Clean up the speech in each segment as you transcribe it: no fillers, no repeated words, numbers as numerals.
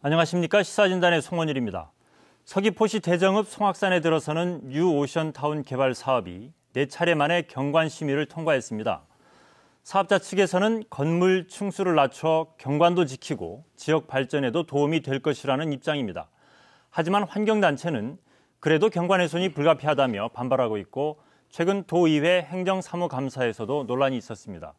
안녕하십니까. 시사진단의 송원일입니다. 서귀포시 대정읍 송악산에 들어서는 뉴오션타운 개발 사업이 4차례 만에 경관 심의를 통과했습니다. 사업자 측에서는 건물 층수를 낮춰 경관도 지키고 지역 발전에도 도움이 될 것이라는 입장입니다. 하지만 환경단체는 그래도 경관 훼손이 불가피하다며 반발하고 있고 최근 도의회 행정사무감사에서도 논란이 있었습니다.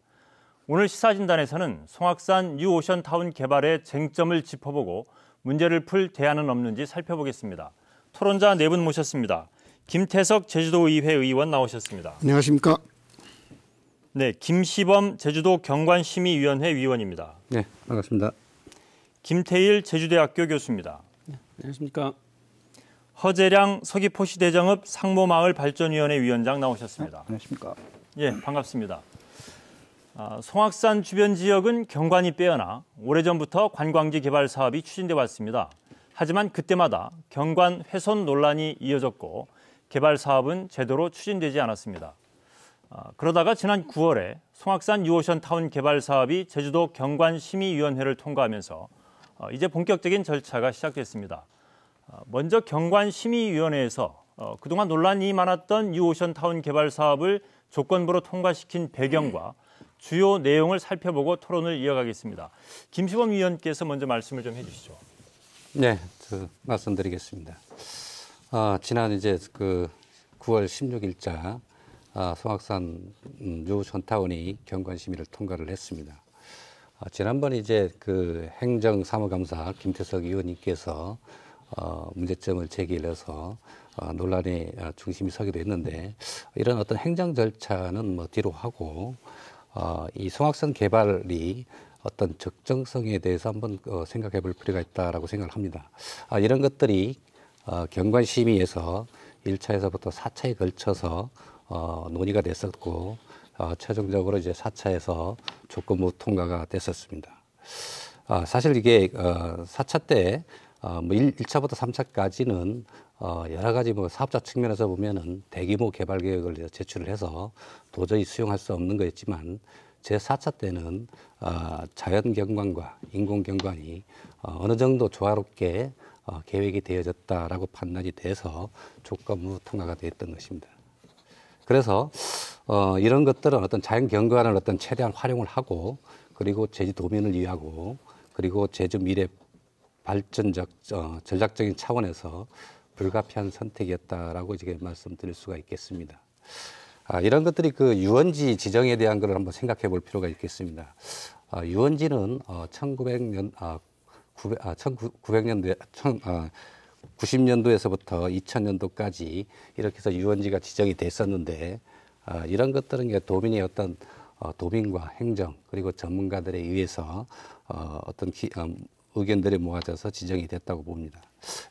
오늘 시사진단에서는 송악산 뉴오션타운 개발의 쟁점을 짚어보고 문제를 풀 대안은 없는지 살펴보겠습니다. 토론자 4분 모셨습니다. 김태석 제주도의회 의원 나오셨습니다. 안녕하십니까. 네, 김시범 제주도 경관심의위원회 위원입니다. 네, 반갑습니다. 김태일 제주대학교 교수입니다. 네, 안녕하십니까. 허재량 서귀포시 대정읍 상모마을 발전위원회 위원장 나오셨습니다. 네, 안녕하십니까. 예, 반갑습니다. 송악산 주변 지역은 경관이 빼어나 오래전부터 관광지 개발 사업이 추진돼 왔습니다. 하지만 그때마다 경관 훼손 논란이 이어졌고 개발 사업은 제대로 추진되지 않았습니다. 그러다가 지난 9월에 송악산 뉴오션타운 개발 사업이 제주도 경관심의위원회를 통과하면서 이제 본격적인 절차가 시작됐습니다. 먼저 경관심의위원회에서 그동안 논란이 많았던 뉴오션타운 개발 사업을 조건부로 통과시킨 배경과 주요 내용을 살펴보고 토론을 이어가겠습니다. 김시범 위원께서 먼저 말씀을 좀 해주시죠. 네, 말씀드리겠습니다. 지난 이제 9월 16일자 송악산 뉴오션타운이 경관심의를 통과를 했습니다. 지난번 이제 행정사무감사 김태석 의원님께서 문제점을 제기해서 논란의 중심이 서기도 했는데 이런 어떤 행정 절차는 뒤로 하고 이 송악산 개발이 어떤 적정성에 대해서 한번 생각해 볼 필요가 있다라고 생각을 합니다. 이런 것들이 경관심의에서 1차에서부터 4차에 걸쳐서 논의가 됐었고 최종적으로 이제 4차에서 조건부 통과가 됐었습니다. 사실 이게 4차 때 1차부터 3차까지는 여러 가지 사업자 측면에서 보면은 대규모 개발 계획을 제출을 해서 도저히 수용할 수 없는 거였지만 제4차 때는 자연 경관과 인공 경관이 어느 정도 조화롭게 계획이 되어졌다라고 판단이 돼서 조건부 통과가 되었던 것입니다. 그래서 이런 것들은 어떤 자연 경관을 최대한 활용을 하고 그리고 제주도민을 위하고 그리고 제주 미래 발전적 전략적인 차원에서 불가피한 선택이었다라고 이제 말씀드릴 수가 있겠습니다. 이런 것들이 유원지 지정에 대한 것을 한번 생각해 볼 필요가 있겠습니다. 유원지는 90년도에서부터 2000년도까지 이렇게 해서 유원지가 지정이 됐었는데 이런 것들은 도민의 어떤 도민과 행정 그리고 전문가들에 의해서 어떤 의견들이 모아져서 지정이 됐다고 봅니다.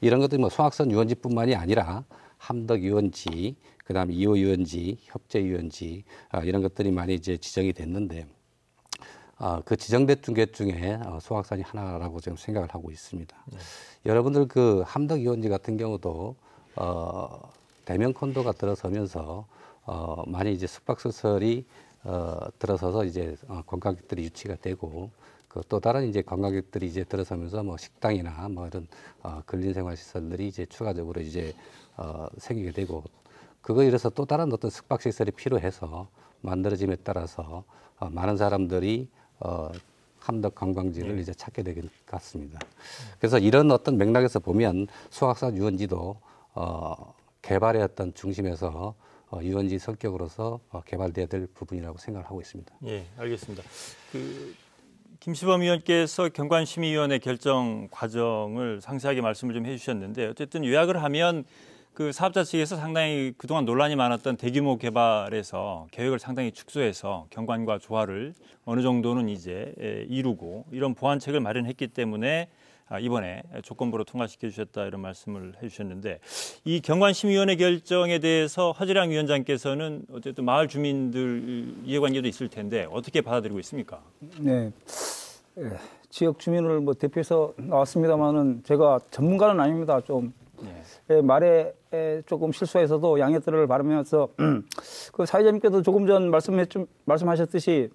이런 것들이 송악산 유원지뿐만이 아니라 함덕 유원지, 그다음에 2호 유원지, 협재 유원지 이런 것들이 많이 이제 지정이 됐는데 그 지정된 것 중에 송악산이 하나라고 지금 생각을 하고 있습니다. 네. 여러분들 함덕 유원지 같은 경우도 대면 콘도가 들어서면서 많이 이제 숙박시설이 들어서서 이제 관광객들이 유치가 되고 또 다른 이제 관광객들이 이제 들어서면서 식당이나 이런 근린생활시설들이 이제 추가적으로 이제 생기게 되고 그거 이래서 또 다른 어떤 숙박시설이 필요해서 만들어짐에 따라서 많은 사람들이 함덕 관광지를 이제 찾게 되는 것 같습니다. 그래서 이런 어떤 맥락에서 보면 송악산 유원지도 개발의 어떤 중심에서 유원지 성격으로서 개발돼야 될 부분이라고 생각을 하고 있습니다. 예, 알겠습니다. 김시범 위원께서 경관심의위원회 결정 과정을 상세하게 말씀을 좀 해주셨는데 어쨌든 요약을 하면 사업자 측에서 상당히 그동안 논란이 많았던 대규모 개발에서 계획을 상당히 축소해서 경관과 조화를 어느 정도는 이제 이루고 이런 보완책을 마련했기 때문에 이번에 조건부로 통과시켜 주셨다 이런 말씀을 해주셨는데 이 경관심의위원회 결정에 대해서 허재량 위원장께서는 어쨌든 마을 주민들 이해관계도 있을 텐데 어떻게 받아들이고 있습니까? 네, 지역 주민을 대표해서 나왔습니다만은 제가 전문가는 아닙니다. 좀 말에 조금 실수해서도 양해들을 바라면서 사회자님께도 조금 전 말씀하셨듯이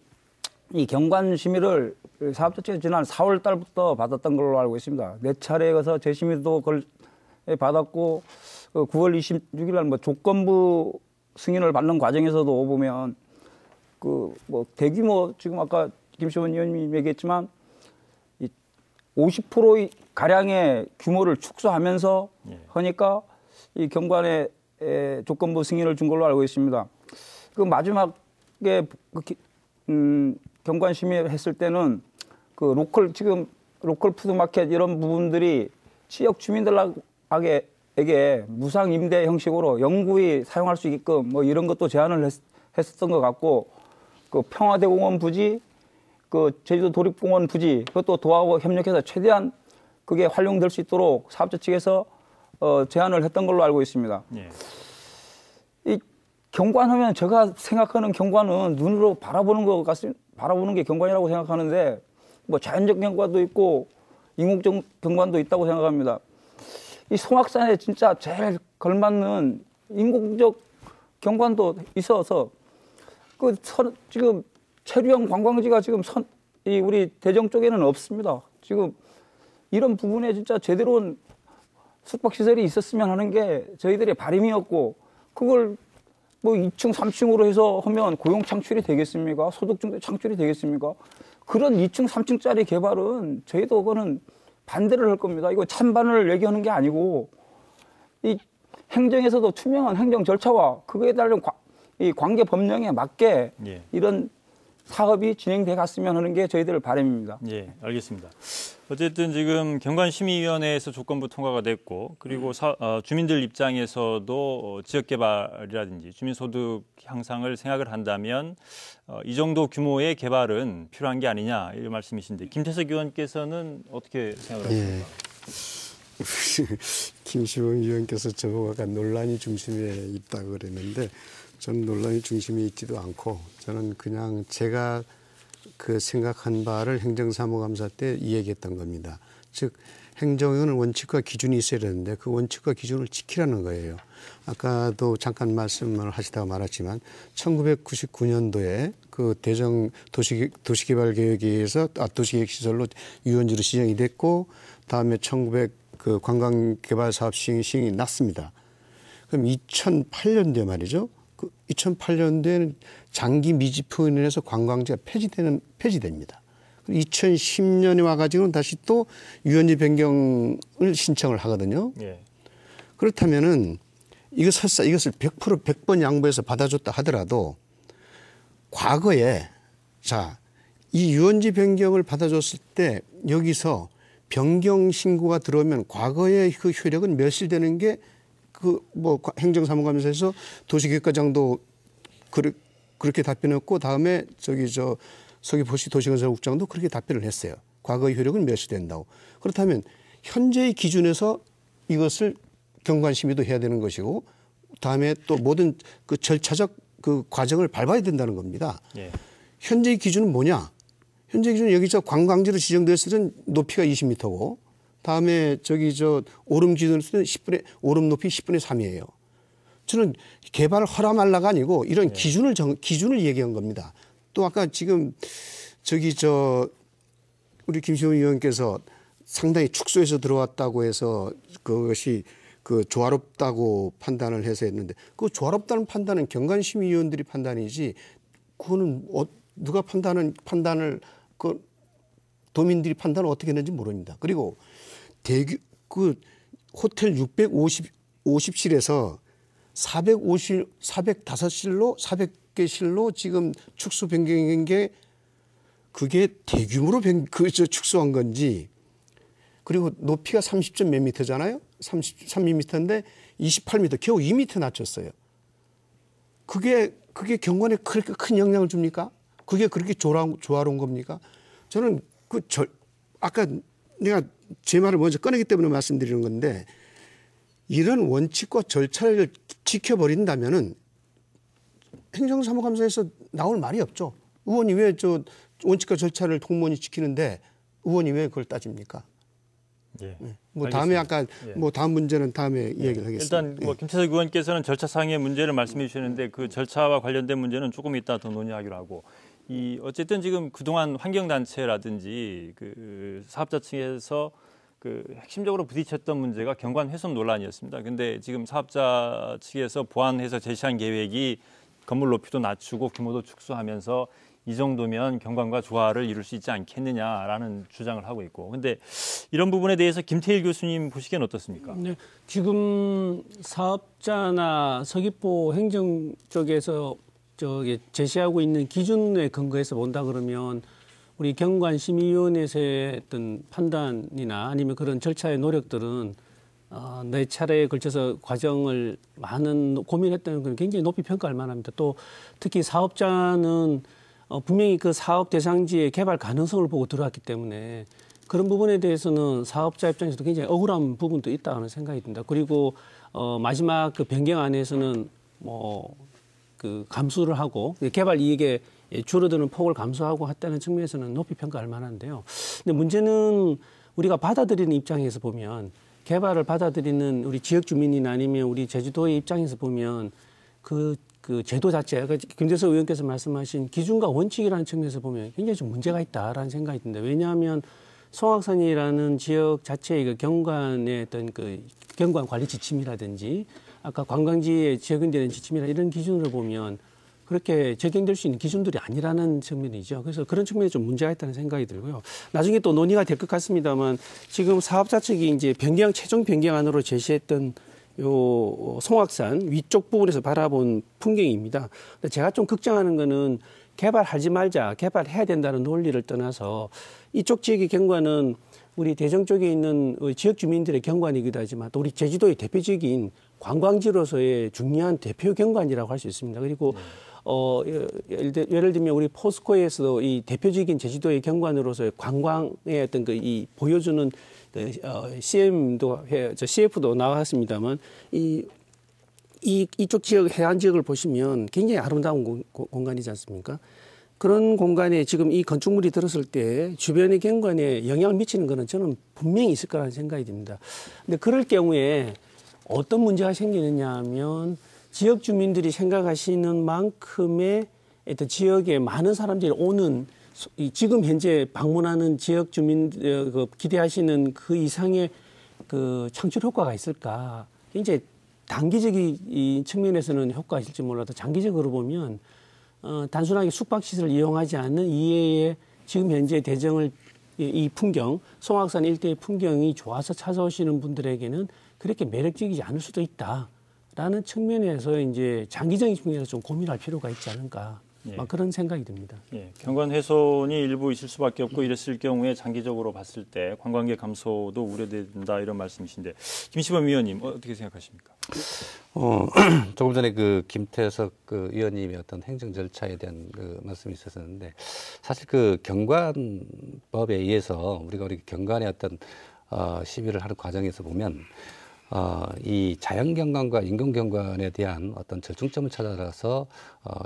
이 경관 심의를 사업자 측에서 지난 4월 달부터 받았던 걸로 알고 있습니다. 4차례에 가서 재심의도 받았고 9월 26일 날 뭐 조건부 승인을 받는 과정에서도 보면 그 뭐 대규모 지금 아까 김시원 의원님이 얘기했지만 50% 가량의 규모를 축소하면서 하니까 이 경관의 조건부 승인을 준 걸로 알고 있습니다. 그 마지막에 경관 심의했을 때는 그 로컬 푸드마켓 이런 부분들이 지역 주민들에게 무상 임대 형식으로 영구히 사용할 수 있게끔 뭐 이런 것도 제안을 했었던 것 같고, 그 평화대공원 부지, 그 제주도 도립공원 부지 그것도 도하고 협력해서 최대한 그게 활용될 수 있도록 사업자 측에서 제안을 했던 걸로 알고 있습니다. 예. 이 경관하면 제가 생각하는 경관은 눈으로 바라보는 게 경관이라고 생각하는데 뭐 자연적 경관도 있고 인공적 경관도 있다고 생각합니다. 이 송악산에 진짜 제일 걸맞는 인공적 경관도 있어서 지금 체류형 관광지가 지금 우리 대정 쪽에는 없습니다. 지금 이런 부분에 진짜 제대로 온 숙박시설이 있었으면 하는 게 저희들의 바람이었고, 그걸 뭐 2층, 3층으로 해서 하면 고용 창출이 되겠습니까? 소득 창출이 되겠습니까? 그런 2층, 3층짜리 개발은 저희도 그거는 반대를 할 겁니다. 이거 찬반을 얘기하는 게 아니고, 이 행정에서도 투명한 행정 절차와 그거에 따른 이 관계 법령에 맞게 이런 사업이 진행돼 갔으면 하는 게 저희들 바람입니다. 예, 알겠습니다. 어쨌든 지금 경관심의위원회에서 조건부 통과가 됐고, 그리고 주민들 입장에서도 지역개발이라든지 주민소득 향상을 생각을 한다면 이 정도 규모의 개발은 필요한 게 아니냐 이런 말씀이신데, 김태석 의원께서는 어떻게 생각하십니까? 예. 김시원 의원께서 저보고 아까 논란이 중심에 있다고 그랬는데, 저는 논란이 중심에 있지도 않고, 저는 그냥 제가 그 생각한 바를 행정사무감사 때 이야기했던 겁니다. 즉 행정은 원칙과 기준이 있어야 되는데 그 원칙과 기준을 지키라는 거예요. 아까도 잠깐 말씀을 하시다가 말았지만 1999년도에 그 대정 도시개발계획에 의해서 도시계획시설로 유원지로 지정이 됐고, 다음에 1900 그 관광개발사업 시행이 났습니다. 그럼 2008년도에 말이죠. 2008년도에는 장기 미지표로 인해서 관광지가 폐지됩니다. 2010년에 와가지고는 다시 또 유원지 변경을 신청을 하거든요. 예. 그렇다면은 이것을 100번 양보해서 받아줬다 하더라도 과거에 이 유원지 변경을 받아줬을 때 여기서 변경 신고가 들어오면 과거의 그 효력은 멸실되는 게 행정사무감사에서 도시계획과장도 그렇게 답변했고, 다음에 서귀포시 도시건설국장도 그렇게 답변을 했어요. 과거의 효력은 멸실된다고. 그렇다면 현재의 기준에서 이것을 경관심의도 해야 되는 것이고, 다음에 또 모든 그 절차적 그 과정을 밟아야 된다는 겁니다. 예. 현재의 기준은 뭐냐? 현재 기준은 여기서 관광지로 지정되었을 때는 높이가 20m고, 다음에 오름 기준으로 오름 높이 10분의 3이에요. 저는 개발을 허락말라가 아니고 이런 기준을 얘기한 겁니다. 또 아까 지금 우리 김시원 의원께서 상당히 축소해서 들어왔다고 해서 그것이 그 조화롭다고 판단을 해서 했는데, 그 조화롭다는 판단은 경관심의위원들이 판단이지 그거는 누가 판단을 도민들이 판단을 어떻게 했는지 모릅니다. 그리고 그 호텔 650실에서 400개 실로 지금 축소 변경인 게 그게 대규모로 축소한 건지, 그리고 높이가 30점 몇 미터잖아요. 33m인데 28m, 겨우 2m 낮췄어요. 그게 경관에 그렇게 큰 영향을 줍니까? 그게 그렇게 조화로운 겁니까? 저는 아까 내가 제 말을 먼저 꺼내기 때문에 말씀드리는 건데, 이런 원칙과 절차를 지켜버린다면은 행정사무감사에서 나올 말이 없죠. 의원이 왜 원칙과 절차를 공무원이 지키는데 의원이 왜 그걸 따집니까? 예. 뭐 다음에 아까 뭐 다음 문제는 다음에 이야기를 하겠습니다. 일단 뭐 김태석 의원께서는 절차상의 문제를 말씀해 주셨는데 그 절차와 관련된 문제는 조금 이따 더 논의하기로 하고, 어쨌든 지금 그동안 환경단체라든지 그 사업자 측에서 그 핵심적으로 부딪혔던 문제가 경관 훼손 논란이었습니다. 근데 지금 사업자 측에서 보완해서 제시한 계획이 건물 높이도 낮추고 규모도 축소하면서 이 정도면 경관과 조화를 이룰 수 있지 않겠느냐라는 주장을 하고 있고, 근데 이런 부분에 대해서 김태일 교수님 보시기엔 어떻습니까? 네, 지금 사업자나 서귀포 행정 쪽에서 제시하고 있는 기준에 근거해서 본다 그러면 우리 경관심의위원회에서의 어떤 판단이나 아니면 그런 절차의 노력들은 네 차례에 걸쳐서 과정을 많은 고민했다는 건 굉장히 높이 평가할 만합니다. 또 특히 사업자는 분명히 그 사업 대상지의 개발 가능성을 보고 들어왔기 때문에 그런 부분에 대해서는 사업자 입장에서도 굉장히 억울한 부분도 있다는 생각이 듭니다. 그리고 마지막 그 변경안에서는 그 감수를 하고 개발 이익에 줄어드는 폭을 감수하고 했다는 측면에서는 높이 평가할 만한데요. 근데 문제는 우리가 받아들이는 입장에서 보면 개발을 받아들이는 우리 지역 주민이나 아니면 우리 제주도의 입장에서 보면 그 제도 자체, 김재석 의원께서 말씀하신 기준과 원칙이라는 측면에서 보면 굉장히 좀 문제가 있다라는 생각이 듭니다. 왜냐하면 송악산이라는 지역 자체의 그 경관의 어떤 그 경관 관리 지침이라든지 아까 관광지에 적용되는 지침이나 이런 기준으로 보면 그렇게 적용될 수 있는 기준들이 아니라는 측면이죠. 그래서 그런 측면에 좀 문제가 있다는 생각이 들고요. 나중에 또 논의가 될 것 같습니다만 지금 사업자 측이 이제 최종 변경안으로 제시했던 요 송악산 위쪽 부분에서 바라본 풍경입니다. 근데 제가 좀 걱정하는 거는 개발하지 말자, 개발해야 된다는 논리를 떠나서 이쪽 지역의 경관은 우리 대정 쪽에 있는 지역 주민들의 경관이기도 하지만 또 우리 제주도의 대표적인 관광지로서의 중요한 대표 경관이라고 할 수 있습니다. 그리고 예를 들면 우리 포스코에서도 이 대표적인 제주도의 경관으로서의 관광의 어떤 이 보여주는 CF도 나왔습니다만 이쪽 지역 해안 지역을 보시면 굉장히 아름다운 공간이지 않습니까? 그런 공간에 지금 이 건축물이 들었을 때 주변의 경관에 영향을 미치는 것은 저는 분명히 있을 거라는 생각이 듭니다. 근데 그럴 경우에 어떤 문제가 생기느냐 하면 지역 주민들이 생각하시는 만큼의 어떤 지역에 많은 사람들이 오는 지금 현재 방문하는 지역 주민 기대하시는 그 이상의 그 창출 효과가 있을까? 굉장히 단기적인 측면에서는 효과가 있을지 몰라도 장기적으로 보면 단순하게 숙박시설을 이용하지 않는 이외에 지금 현재 대정을 이 풍경, 송악산 일대의 풍경이 좋아서 찾아오시는 분들에게는 그렇게 매력적이지 않을 수도 있다라는 측면에서 이제 장기적인 측면에서 좀 고민할 필요가 있지 않을까. 예. 그런 생각이 듭니다. 예, 경관 훼손이 일부 있을 수밖에 없고 이랬을 경우에 장기적으로 봤을 때 관광객 감소도 우려된다 이런 말씀이신데 김시범 위원님 어떻게 생각하십니까? 조금 전에 그 김태석 그 위원님의 어떤 행정 절차에 대한 그 말씀이 있었는데 사실 그 경관법에 의해서 우리 경관의 어떤 시비를 하는 과정에서 보면 이 자연경관과 인공경관에 대한 어떤 절충점을 찾아서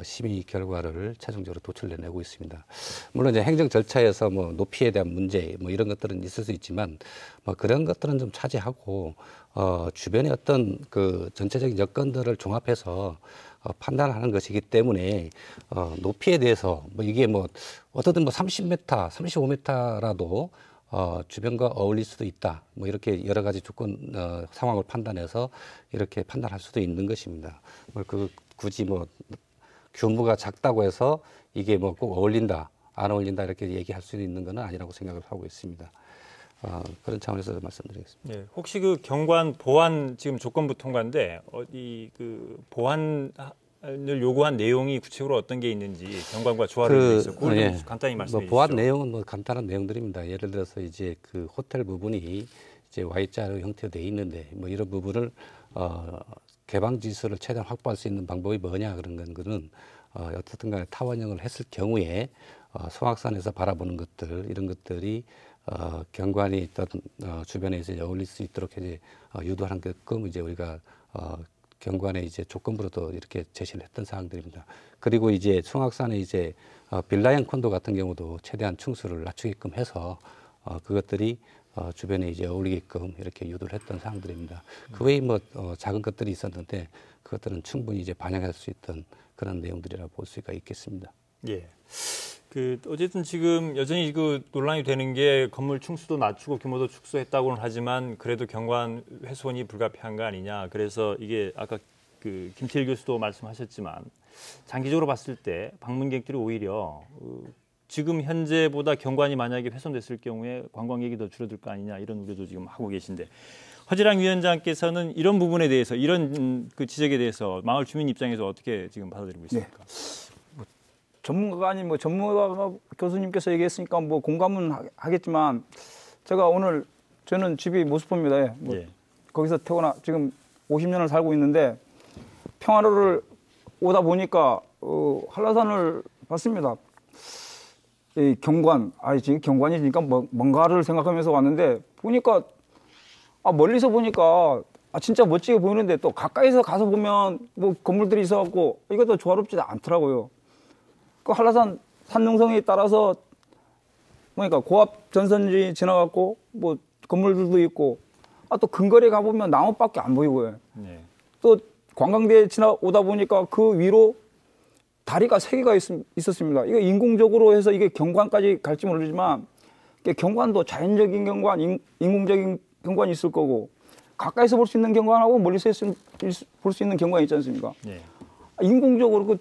심의 결과를 최종적으로 도출해내고 있습니다. 물론 이제 행정 절차에서 뭐 높이에 대한 문제 뭐 이런 것들은 있을 수 있지만 뭐 그런 것들은 좀 차지하고 주변의 어떤 그 전체적인 여건들을 종합해서 판단하는 것이기 때문에 높이에 대해서 뭐 이게 뭐 어떻든 뭐 30m, 35m라도 주변과 어울릴 수도 있다. 뭐 이렇게 여러 가지 조건 상황을 판단해서 이렇게 판단할 수도 있는 것입니다. 뭐 굳이 뭐 규모가 작다고 해서 이게 뭐 꼭 어울린다, 안 어울린다 이렇게 얘기할 수 있는 건 아니라고 생각을 하고 있습니다. 그런 차원에서 말씀드리겠습니다. 네, 혹시 그 경관 보완 지금 조건부 통과인데 그 보완을 요구한 내용이 구체적으로 어떤 게 있는지 경관과 조화를 돼 있었고 간단히 말씀해 주시죠. 보완 내용은 뭐 간단한 내용들입니다. 예를 들어서 이제 그 호텔 부분이 이제 Y자로 형태로 돼 있는데 뭐 이런 부분을 개방 지수를 최대한 확보할 수 있는 방법이 뭐냐 그런 거는 어떻든 간에 타원형을 했을 경우에 송악산에서 바라보는 것들 이런 것들이 경관이 있던 주변에 이제 어울릴 수 있도록 이제 유도하는 게끔 이제 우리가 경관에 이제 조건부로도 이렇게 제시를 했던 사항들입니다. 그리고 이제 송악산의 이제 빌라형 콘도 같은 경우도 최대한 층수를 낮추게끔 해서 그것들이 주변에 이제 어울리게끔 이렇게 유도를 했던 사항들입니다. 그 외에 뭐 작은 것들이 있었는데 그것들은 충분히 이제 반영할 수 있던 그런 내용들이라고 볼 수가 있겠습니다. 예. 어쨌든 지금 여전히 논란이 되는 게 건물 층수도 낮추고 규모도 축소했다고는 하지만 그래도 경관 훼손이 불가피한 거 아니냐. 그래서 이게 아까 김태일 교수도 말씀하셨지만 장기적으로 봤을 때 방문객들이 오히려 지금 현재보다 경관이 만약에 훼손됐을 경우에 관광객이 더 줄어들 거 아니냐 이런 우려도 지금 하고 계신데 허지랑 위원장께서는 이런 부분에 대해서 이런 지적에 대해서 마을 주민 입장에서 어떻게 지금 받아들이고 있습니까? 전문가가 아닌 전문가 교수님께서 얘기했으니까 공감은 하겠지만 제가 오늘 저는 집이 모스포입니다. 거기서 태어나 지금 50년을 살고 있는데 평화로를 오다 보니까 한라산을 봤습니다. 이 경관, 지금 경관이니까 뭔가를 생각하면서 왔는데 보니까 멀리서 보니까 진짜 멋지게 보이는데 또 가까이서 가서 보면 건물들이 있어갖고 이것도 조화롭지 않더라고요. 그 한라산 산능성에 따라서 보니까 고압 전선지 지나갔고 건물들도 있고 또 근거리에 가보면 나무밖에 안 보이고요. 네. 또 관광대에 지나오다 보니까 그 위로 다리가 3개가 있었습니다. 이거 인공적으로 해서 이게 경관까지 갈지 모르지만 경관도 자연적인 경관, 인공적인 경관이 있을 거고 가까이서 볼 수 있는 경관하고 멀리서 볼 수 있는 경관이 있지 않습니까? 네. 인공적으로 그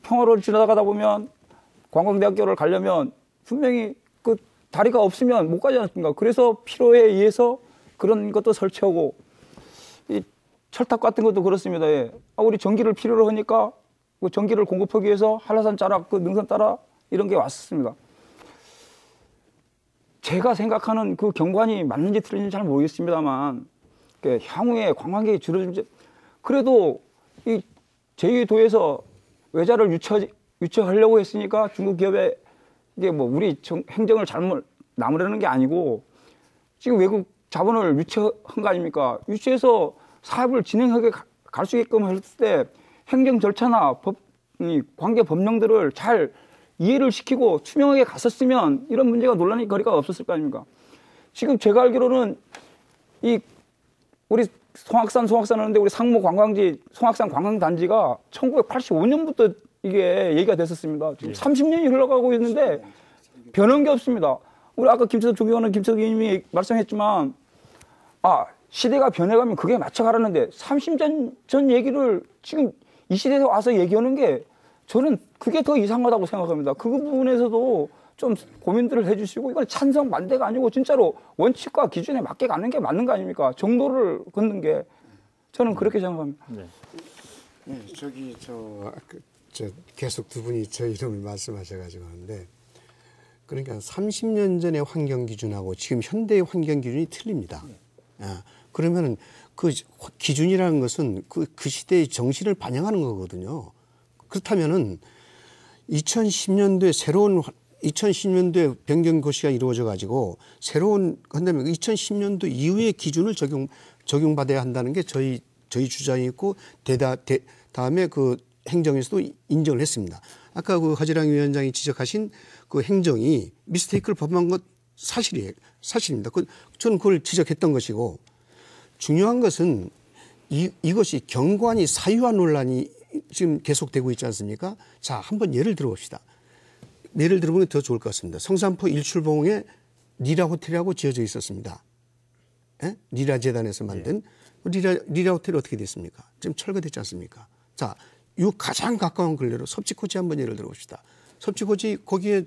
평화로를 지나가다 보면 관광대학교를 가려면 분명히 그 다리가 없으면 못 가지 않습니까? 그래서 필요에 의해서 그런 것도 설치하고 이 철탑 같은 것도 그렇습니다. 우리 전기를 필요로 하니까 그 전기를 공급하기 위해서 한라산 자락, 능선 따라 이런 게 왔었습니다. 제가 생각하는 그 경관이 맞는지 틀린지 잘 모르겠습니다만 향후에 관광객이 줄어들지 그래도 이 제2도에서 외자를 유치하려고 했으니까 중국 기업에 이게 우리 행정을 잘못 나무라는 게 아니고 지금 외국 자본을 유치한 거 아닙니까? 유치해서 사업을 진행하게 갈 수 있게끔 했을 때 행정 절차나 관계 법령들을 잘 이해를 시키고 투명하게 갔었으면 이런 문제가 논란의 거리가 없었을 거 아닙니까? 지금 제가 알기로는 우리 송악산 하는데 우리 상무 관광지 송악산 관광단지가 1985년부터 이게 얘기가 됐었습니다. 지금 30년이 흘러가고 있는데 변한 게 없습니다. 우리 아까 존경하는 김석희 님이 말씀했지만 시대가 변해가면 그게 맞춰가라는데 30년 전 얘기를 지금 이 시대에 와서 얘기하는 게 저는 그게 더 이상하다고 생각합니다. 그 부분에서도 좀 고민들을 해주시고 이건 찬성 반대가 아니고 진짜로 원칙과 기준에 맞게 가는 게 맞는 거 아닙니까? 정도를 걷는 게 저는 그렇게 생각합니다. 네. 네, 계속 두 분이 저 이름을 말씀하셔가지고 하는데 그러니까 30년 전의 환경 기준하고 지금 현대의 환경 기준이 틀립니다. 그러면은 그 기준이라는 것은 그 시대의 정신을 반영하는 거거든요. 그렇다면은 2010년도에 변경 고시가 이루어져 가지고 새로운 한다면 2010년도 이후의 기준을 적용받아야 한다는 게 저희 주장이었고 다음에 그 행정에서도 인정을 했습니다. 아까 그 하지랑 위원장이 지적하신 그 행정이 미스테이크를 범한 것 사실입니다. 저는 그걸 지적했던 것이고 중요한 것은 이것이 경관이 사유화 논란이 지금 계속되고 있지 않습니까? 자, 한번 예를 들어봅시다. 예를 들어보면 더 좋을 것 같습니다. 성산포 일출봉에 리라 호텔이라고 지어져 있었습니다. 리라 재단에서 만든 리라 호텔이 어떻게 됐습니까? 지금 철거됐지 않습니까? 자, 이 가장 가까운 근래로 섭지코지 한번 예를 들어봅시다. 섭지코지 거기에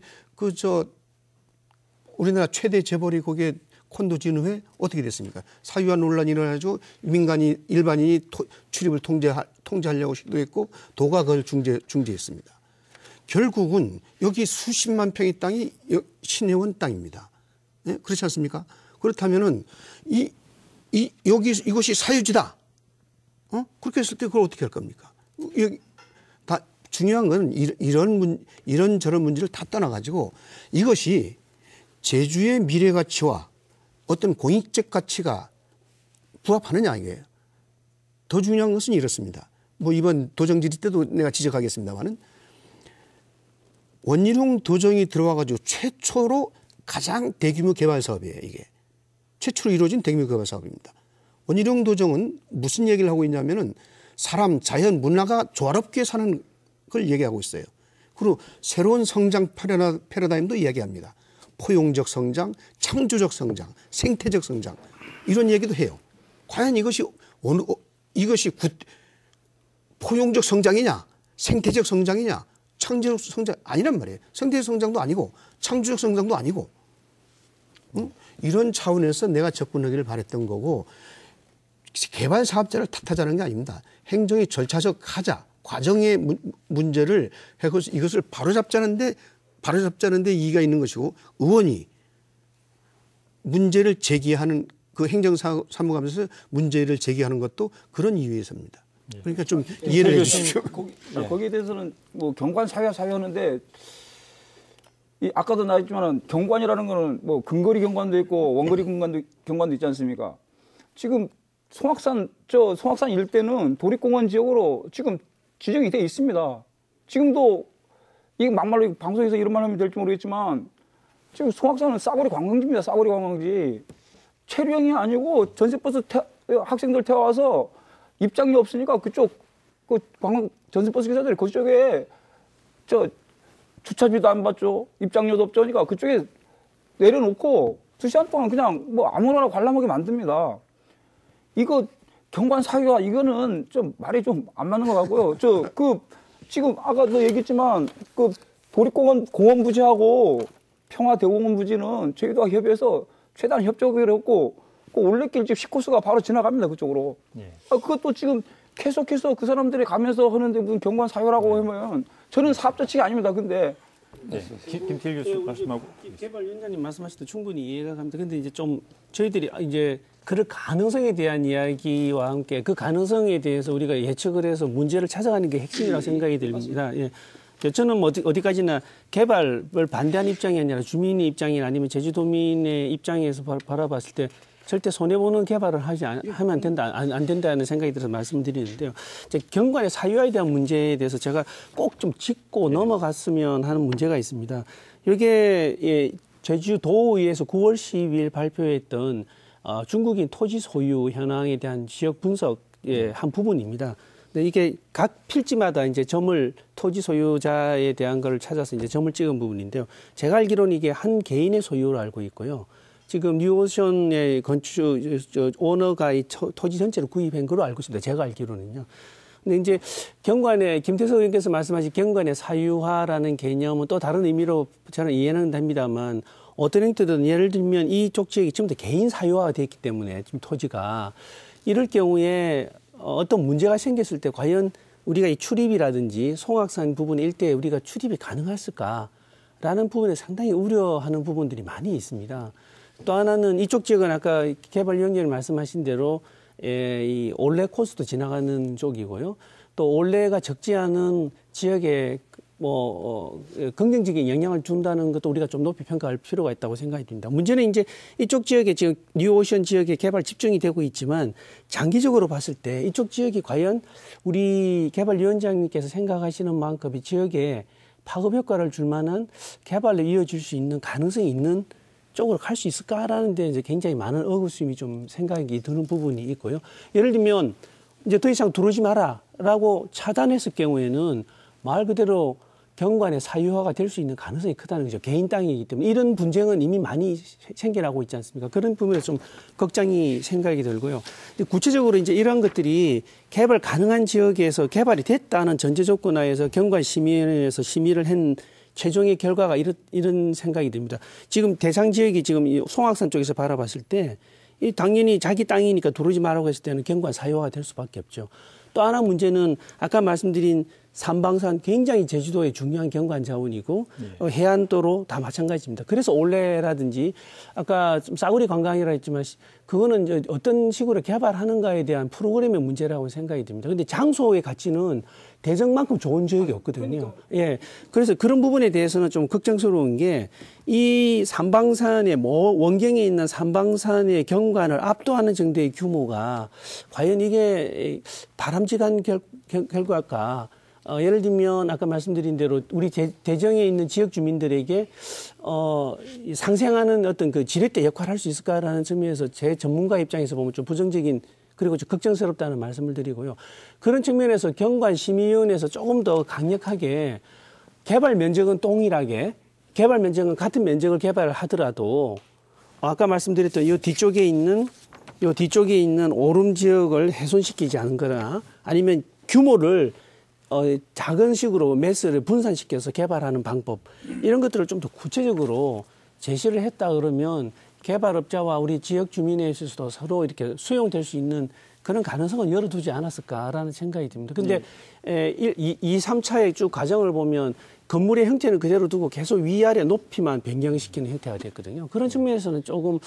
우리나라 최대 재벌이 거기에 콘도 지은 후에 어떻게 됐습니까? 사유화 논란이 일어나죠. 일반인이 출입을 통제하려고 시도했고 도가 그걸 중재했습니다. 결국은 여기 수십만 평의 땅이 신혜원 땅입니다. 네? 그렇지 않습니까? 그렇다면은 이것이 사유지다. 그렇게 했을 때 그걸 어떻게 할 겁니까? 중요한 건 이런 저런 문제를 다 떠나가지고 이것이 제주의 미래 가치와 어떤 공익적 가치가 부합하느냐 이게요. 더 중요한 것은 이렇습니다. 이번 도정 질의 때도 내가 지적하겠습니다만은 원희룡 도정이 들어와가지고 최초로 가장 대규모 개발 사업이에요. 이게 최초로 이루어진 대규모 개발 사업입니다. 원희룡 도정은 무슨 얘기를 하고 있냐면은 사람, 자연, 문화가 조화롭게 사는 걸 얘기하고 있어요. 그리고 새로운 성장 패러다임도 이야기합니다. 포용적 성장, 창조적 성장, 생태적 성장 이런 얘기도 해요. 과연 이것이 포용적 성장이냐, 생태적 성장이냐, 창조적 성장 아니란 말이에요. 생태적 성장도 아니고 창조적 성장도 아니고 이런 차원에서 내가 접근하기를 바랬던 거고 개발 사업자를 탓하자는 게 아닙니다. 행정의 절차적 하자 과정의 문제를 해서 이것을 바로잡자는데 이의가 있는 것이고 의원이 문제를 제기하는 그 행정사무감에서 문제를 제기하는 것도 그런 이유에서입니다. 그러니까 좀 이해를 해 주십시오. 거기에 대해서는 뭐 경관 사유하는데 아까도 나왔지만은 경관이라는 거는 뭐 근거리 경관도 있고 원거리 경관도 있지 않습니까? 지금 송악산 일대는 도립공원 지역으로 지금 지정이 돼 있습니다. 지금도 이게 막말로 방송에서 이런 말 하면 될지 모르겠지만 지금 송악산은 싸구려 관광지입니다. 싸구려 관광지. 체류형이 아니고 전세버스 학생들 태워와서 입장료 없으니까 그쪽 그 전세버스 기사들이 그쪽에 주차비도 안 받죠. 입장료도 없죠. 그러니까 그쪽에 내려놓고 2시간 동안 그냥 뭐 아무나 관람하게 만듭니다. 이거 경관 사유화 이거는 좀 말이 좀 안 맞는 것 같고요. 지금 아까도 얘기했지만 그 도립공원 공원 부지하고 평화대공원 부지는 저희도 협의해서 최대한 협조를 했고 그 올레길 집 10코스가 바로 지나갑니다. 그쪽으로. 예. 그것도 지금 계속해서 그 사람들이 가면서 하는데 무슨 경관 사유라고 하면 저는 사업자 측이 아닙니다. 근데 네. 김태일 교수 말씀하고 개발위원장님 말씀하실 때 충분히 이해가 갑니다. 근데 이제 좀 저희들이 이제 그럴 가능성에 대한 이야기와 함께 그 가능성에 대해서 우리가 예측을 해서 문제를 찾아가는 게 핵심이라고 생각이 듭니다. 예. 저는 뭐 어디까지나 개발을 반대하는 입장이 아니라 주민의 입장이나 아니면 제주도민의 입장에서 바라봤을 때 절대 손해보는 개발을 하면 안 된다는 생각이 들어서 말씀드리는데요. 이제 경관의 사유화에 대한 문제에 대해서 제가 꼭 좀 짚고 넘어갔으면 하는 문제가 있습니다. 이게 제주도의회에서 9월 12일 발표했던 중국인 토지 소유 현황에 대한 지역 분석의 한 부분입니다. 근데 이게 각 필지마다 이제 토지 소유자에 대한 걸 찾아서 이제 점을 찍은 부분인데요. 제가 알기로는 이게 한 개인의 소유로 알고 있고요. 지금 뉴오션의 오너가 이 토지 전체를 구입한 걸로 알고 있습니다. 제가 알기로는요. 근데 이제 경관의 김태석 의원께서 말씀하신 경관의 사유화라는 개념은 또 다른 의미로 저는 이해는 됩니다만 어떤 형태든 예를 들면 이쪽 지역이 지금도 개인 사유화가 됐기 때문에 지금 토지가 이럴 경우에 어떤 문제가 생겼을 때 과연 우리가 이 출입이라든지 송악산 부분 일대에 우리가 출입이 가능할까? 라는 부분에 상당히 우려하는 부분들이 많이 있습니다. 또 하나는 이쪽 지역은 아까 개발위원장님 말씀하신 대로 이 올레 코스도 지나가는 쪽이고요. 또 올레가 적지 않은 지역에 긍정적인 영향을 준다는 것도 우리가 좀 높이 평가할 필요가 있다고 생각이 듭니다. 문제는 이제 이쪽 지역에 지금 뉴오션 지역에 개발 집중이 되고 있지만 장기적으로 봤을 때 이쪽 지역이 과연 우리 개발위원장님께서 생각하시는 만큼 이 지역에 파급 효과를 줄 만한 개발로 이어질 수 있는 가능성이 있는 쪽으로 갈 수 있을까라는 데 이제 굉장히 많은 의구심이 좀 생각이 드는 부분이 있고요. 예를 들면 이제 더 이상 들어오지 마라라고 차단했을 경우에는 말 그대로 경관의 사유화가 될 수 있는 가능성이 크다는 거죠. 개인 땅이기 때문에 이런 분쟁은 이미 많이 생겨나고 있지 않습니까? 그런 부분에서 좀 걱정이 생각이 들고요. 구체적으로 이제 이러한 것들이 개발 가능한 지역에서 개발이 됐다는 전제 조건 하에서 경관심의위원회에서 심의를 한 최종의 결과가 이런 생각이 듭니다. 지금 대상 지역이 지금 이 송악산 쪽에서 바라봤을 때 이 당연히 자기 땅이니까 들어오지 말라고 했을 때는 경관 사유화가 될 수밖에 없죠. 또 하나 문제는 아까 말씀드린 삼방산 굉장히 제주도의 중요한 경관 자원이고 해안도로 다 마찬가지입니다. 그래서 올레라든지 아까 좀 싸구려 관광이라 했지만 그거는 이제 어떤 식으로 개발하는가에 대한 프로그램의 문제라고 생각이 듭니다. 그런데 장소의 가치는 대전만큼 좋은 지역이 없거든요. 예. 그래서 그런 부분에 대해서는 좀 걱정스러운 게 이 삼방산의 원경에 있는 삼방산의 경관을 압도하는 정도의 규모가 과연 이게 바람직한 결과일까? 예를 들면 아까 말씀드린 대로 우리 대정에 있는 지역 주민들에게 상생하는 어떤 그 지렛대 역할을 할 수 있을까라는 측면에서 제 전문가 입장에서 보면 좀 부정적인 그리고 좀 걱정스럽다는 말씀을 드리고요. 그런 측면에서 경관심의위원회에서 조금 더 강력하게 개발 면적은 동일하게 개발 면적은 같은 면적을 개발하더라도 아까 말씀드렸던 이 뒤쪽에 있는 오름 지역을 훼손시키지 않거나 아니면 규모를 작은 식으로 매스를 분산시켜서 개발하는 방법 이런 것들을 좀 더 구체적으로 제시를 했다 그러면 개발업자와 우리 지역 주민에 있어서도 서로 이렇게 수용될 수 있는 그런 가능성은 열어두지 않았을까라는 생각이 듭니다. 근데 2, 3차의 쭉 과정을 보면 건물의 형태는 그대로 두고 계속 위아래 높이만 변경시키는 형태가 됐거든요. 그런 측면에서는 조금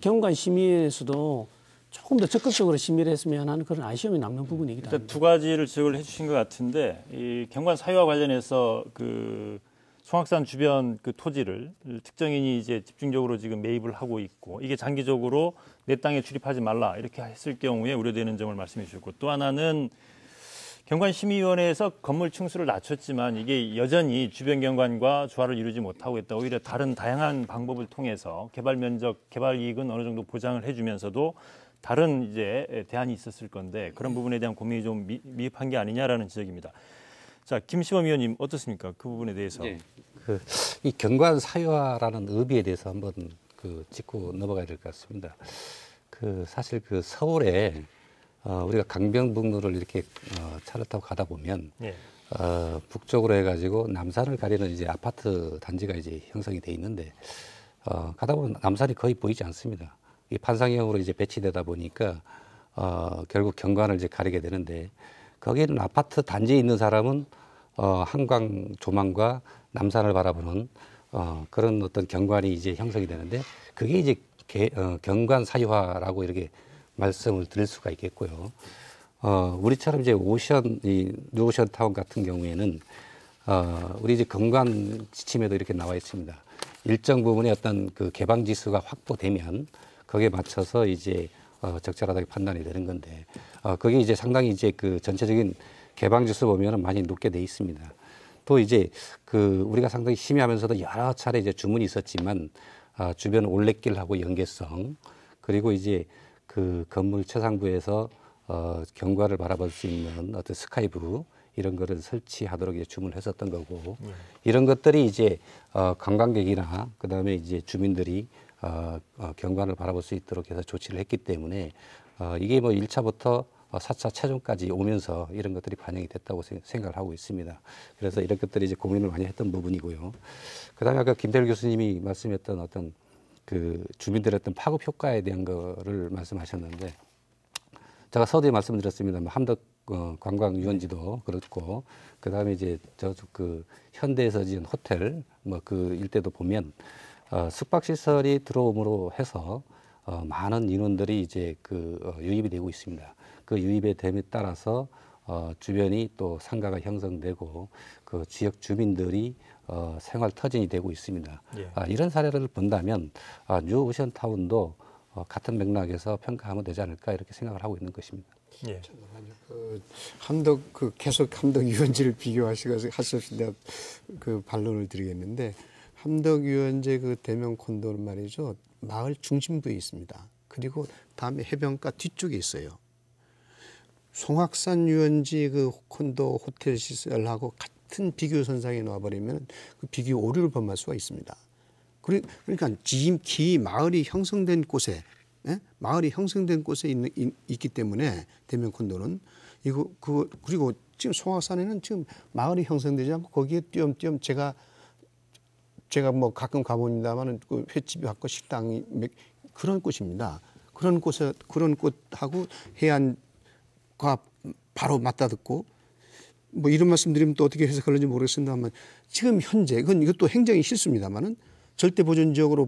경관 심의에서도 조금 더 적극적으로 심의를 했으면 하는 그런 아쉬움이 남는 부분이기도 합니다. 일단 두 가지를 지적을 해주신 것 같은데 이 경관 사유와 관련해서 그 송악산 주변 그 토지를 특정인이 이제 집중적으로 지금 매입을 하고 있고 이게 장기적으로 내 땅에 출입하지 말라 이렇게 했을 경우에 우려되는 점을 말씀해 주셨고 또 하나는 경관심의위원회에서 건물 층수를 낮췄지만 이게 여전히 주변 경관과 조화를 이루지 못하고 있다. 오히려 다른 다양한 방법을 통해서 개발 면적, 개발 이익은 어느 정도 보장을 해주면서도 다른 이제 대안이 있었을 건데 그런 부분에 대한 고민이 좀 미흡한 게 아니냐라는 지적입니다. 자, 김시범 의원님 어떻습니까? 그 부분에 대해서. 네. 이 경관 사유화라는 의미에 대해서 한번 짚고 넘어가야 될 것 같습니다. 사실 서울에 우리가 강변북로를 이렇게 차를 타고 가다 보면 예. 북쪽으로 해가지고 남산을 가리는 이제 아파트 단지가 이제 형성이 돼 있는데 가다 보면 남산이 거의 보이지 않습니다. 이 판상형으로 이제 배치되다 보니까 결국 경관을 이제 가리게 되는데 거기는 아파트 단지에 있는 사람은 한강 조망과 남산을 바라보는 그런 어떤 경관이 이제 형성이 되는데 그게 이제 경관 사유화라고 이렇게 말씀을 드릴 수가 있겠고요. 우리처럼 이제 뉴오션 타운 같은 경우에는 우리 이제 경관 지침에도 이렇게 나와 있습니다. 일정 부분의 어떤 그 개방 지수가 확보되면 거기에 맞춰서 이제 적절하다고 판단이 되는 건데 그게 이제 상당히 이제 그 전체적인 개방 지수 보면은 많이 높게 돼 있습니다. 또 이제 우리가 상당히 심의하면서도 여러 차례 이제 주문이 있었지만 주변 올레길하고 연계성 그리고 이제 그 건물 최상부에서 경관을 바라볼 수 있는 어떤 스카이뷰 이런 거를 설치하도록 이제 주문을 했었던 거고 이런 것들이 이제 관광객이나 그다음에 이제 주민들이 경관을 바라볼 수 있도록 해서 조치를 했기 때문에 이게 뭐 1차부터 4차 최종까지 오면서 이런 것들이 반영이 됐다고 생각을 하고 있습니다. 그래서 이런 것들이 이제 고민을 많이 했던 부분이고요. 그다음에 아까 김태일 교수님이 말씀했던 어떤 그 주민들의 어떤 파급 효과에 대한 거를 말씀하셨는데 제가 서두에 말씀드렸습니다. 함덕 관광유원지도 그렇고 그다음에 이제 그 현대에서 지은 호텔 뭐 그 일대도 보면 숙박 시설이 들어옴으로 해서 많은 인원들이 이제 유입이 되고 있습니다. 그 유입의 됨에 따라서 주변이 또 상가가 형성되고 그 지역 주민들이 생활 터전이 되고 있습니다. 예. 이런 사례를 본다면 뉴오션 타운도 같은 맥락에서 평가하면 되지 않을까 이렇게 생각을 하고 있는 것입니다. 예. 함덕 계속 함덕 유원지를 비교하셔서 내가 그 반론을 드리겠는데 함덕 유원지 그 대명 콘도는 말이죠 마을 중심부에 있습니다. 그리고 다음에 해변가 뒤쪽에 있어요. 송악산 유원지 그 콘도 호텔 시설하고 같은 비교 선상에 놔버리면 그 비교 오류를 범할 수가 있습니다. 그러니까 지임키 마을이 형성된 곳에 마을이 형성된 곳에 있기 때문에 대명 콘도는 그리고 지금 송악산에는 지금 마을이 형성되지 않고 거기에 띄엄띄엄 제가 뭐 가끔 가봅니다만은 그 횟집이 갖고 식당이 그런 곳입니다. 그런 곳하고 해안과 바로 맞닿았고 뭐 이런 말씀드리면 또 어떻게 해석하는지 모르겠습니다만 지금 현재 이것도 행정이 실수입니다만은 절대 보존 지역으로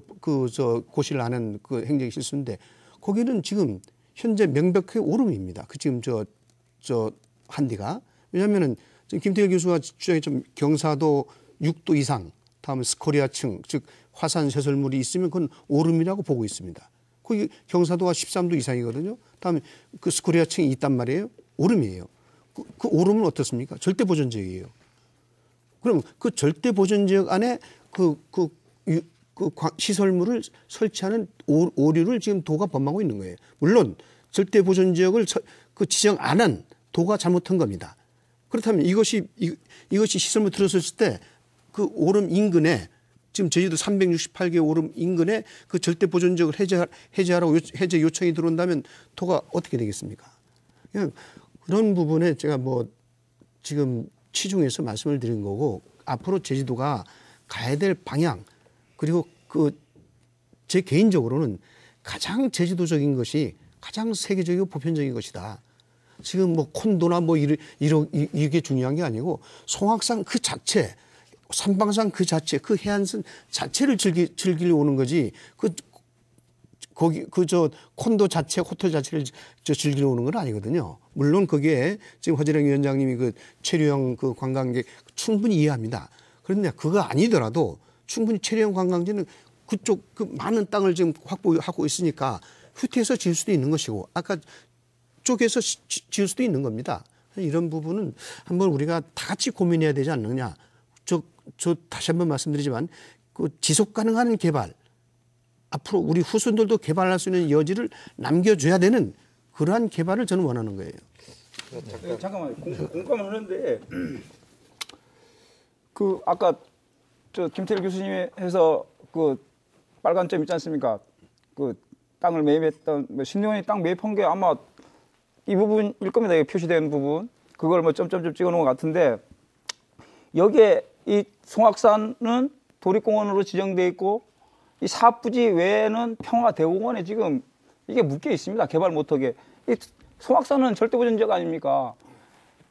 고시를 하는 그 행정이 실수인데 거기는 지금 현재 명백하게 오름입니다. 지금 저 한디가 왜냐하면은 지금 김태일 교수가 주장했지만 경사도 6도 이상 다음에 스코리아층 즉 화산 쇄설물이 있으면 그건 오름이라고 보고 있습니다. 거기 경사도가 13도 이상이거든요. 다음에 그 스코리아층이 있단 말이에요. 오름이에요. 그 오름은 어떻습니까? 절대 보존 지역이에요. 그럼 그 절대 보존 지역 안에 시설물을 설치하는 오류를 지금 도가 범하고 있는 거예요. 물론 절대 보존 지역을 지정 안 한 도가 잘못한 겁니다. 그렇다면 이것이 시설물 들어섰을 때 그 오름 인근에 지금 제주도 368개 오름 인근에 그 절대 보존 지역을 해제하라고 해제 요청이 들어온다면 도가 어떻게 되겠습니까? 그냥 그런 부분에 제가 뭐 지금 치중해서 말씀을 드린 거고 앞으로 제주도가 가야 될 방향 그리고 그 제 개인적으로는 가장 제주도적인 것이 가장 세계적이고 보편적인 것이다. 지금 뭐 콘도나 뭐 이게 중요한 게 아니고 송악산 그 자체, 산방산 그 자체, 그 해안선 자체를 즐기려 오는 거지. 거기 콘도 자체, 호텔 자체를 즐기려 오는 건 아니거든요. 물론 거기에 지금 허재령 위원장님이 그 체류형 그 관광객 충분히 이해합니다. 그런데 그거 아니더라도 충분히 체류형 관광지는 그쪽 그 많은 땅을 지금 확보하고 있으니까 후퇴해서 지을 수도 있는 것이고 아까 쪽에서 지을 수도 있는 겁니다. 이런 부분은 한번 우리가 다 같이 고민해야 되지 않느냐. 저 다시 한번 말씀드리지만 그 지속 가능한 개발 앞으로 우리 후손들도 개발할 수 있는 여지를 남겨줘야 되는 그러한 개발을 저는 원하는 거예요. 네, 잠깐만 공감을 하는데 그 아까 저 김태일 교수님이 해서 그 빨간 점 있지 않습니까? 그 땅을 매입했던 신동현이 땅 매입한 게 아마 이 부분일 겁니다. 여기 표시된 부분 그걸 뭐 점점점 찍어놓은 것 같은데 여기에 이 송악산은 도립공원으로 지정돼 있고 이 사업부지 외에는 평화대공원에 지금 이게 묶여 있습니다. 개발 못하게. 이 송악산은 절대보존지역 아닙니까?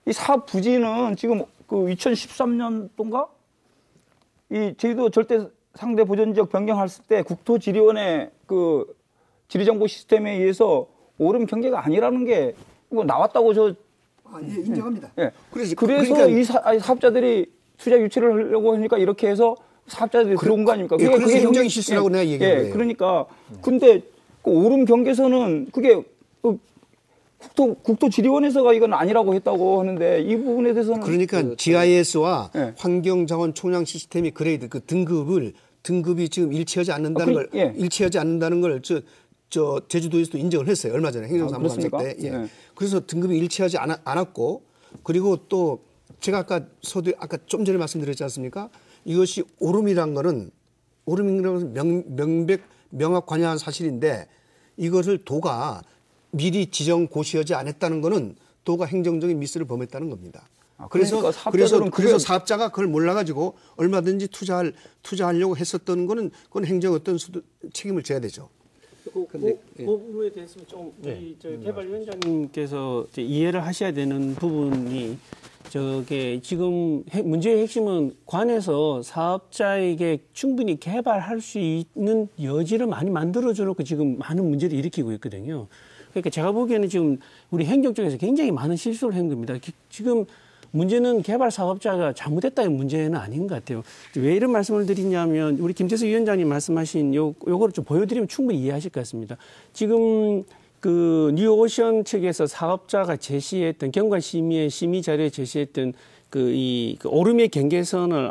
이 사업부지는 지금 그 2013년도인가? 이 제주도 절대 상대 보존지역 변경했을 때 국토지리원의 그 지리정보 시스템에 의해서 오름 경계가 아니라는 게 이거 나왔다고 예, 인정합니다. 예. 그래서 그러니까 이 사업자들이 투자 유치를 하려고 하니까 이렇게 해서 사업자들이 들어온 거 아닙니까? 그게 행정이 실수라고 내가 얘기한 거예요. 그러니까 근데 그 오름 경계선은 그게 국토지리원에서가 이건 아니라고 했다고 하는데 이 부분에 대해서는 그러니까 GIS와 예. 환경자원 총량 시스템이 그레이드 그 등급이 지금 일치하지 않는다는 걸 예. 일치하지 않는다는 걸 저 제주도에서도 인정을 했어요. 얼마 전에 행정사무관직 때. 예. 네. 그래서 등급이 일치하지 않았고 그리고 또 제가 아까 좀 전에 말씀드렸지 않습니까? 이것이 오름이란 거는 명확 관여한 사실인데 이것을 도가 미리 지정 고시하지 않았다는 거는 도가 행정적인 미스를 범했다는 겁니다. 그러니까 그래서 사업자가 그걸 몰라가지고 얼마든지 투자하려고 했었던 거는 그건 행정 어떤 책임을 져야 되죠. 그 부분에 대해서 좀 우리 저 개발위원장님께서 이제 이해를 하셔야 되는 부분이 저게 지금 문제의 핵심은 관에서 사업자에게 충분히 개발할 수 있는 여지를 많이 만들어줘 놓고 지금 많은 문제를 일으키고 있거든요. 그러니까 제가 보기에는 지금 우리 행정 쪽에서 굉장히 많은 실수를 한 겁니다. 지금 문제는 개발 사업자가 잘못했다는 문제는 아닌 것 같아요. 왜 이런 말씀을 드리냐면 우리 김태수 위원장님 말씀하신 요거를 좀 보여드리면 충분히 이해하실 것 같습니다. 지금 그 뉴오션 측에서 사업자가 제시했던 경관 심의의 심의 자료에 제시했던 그 오름의 경계선을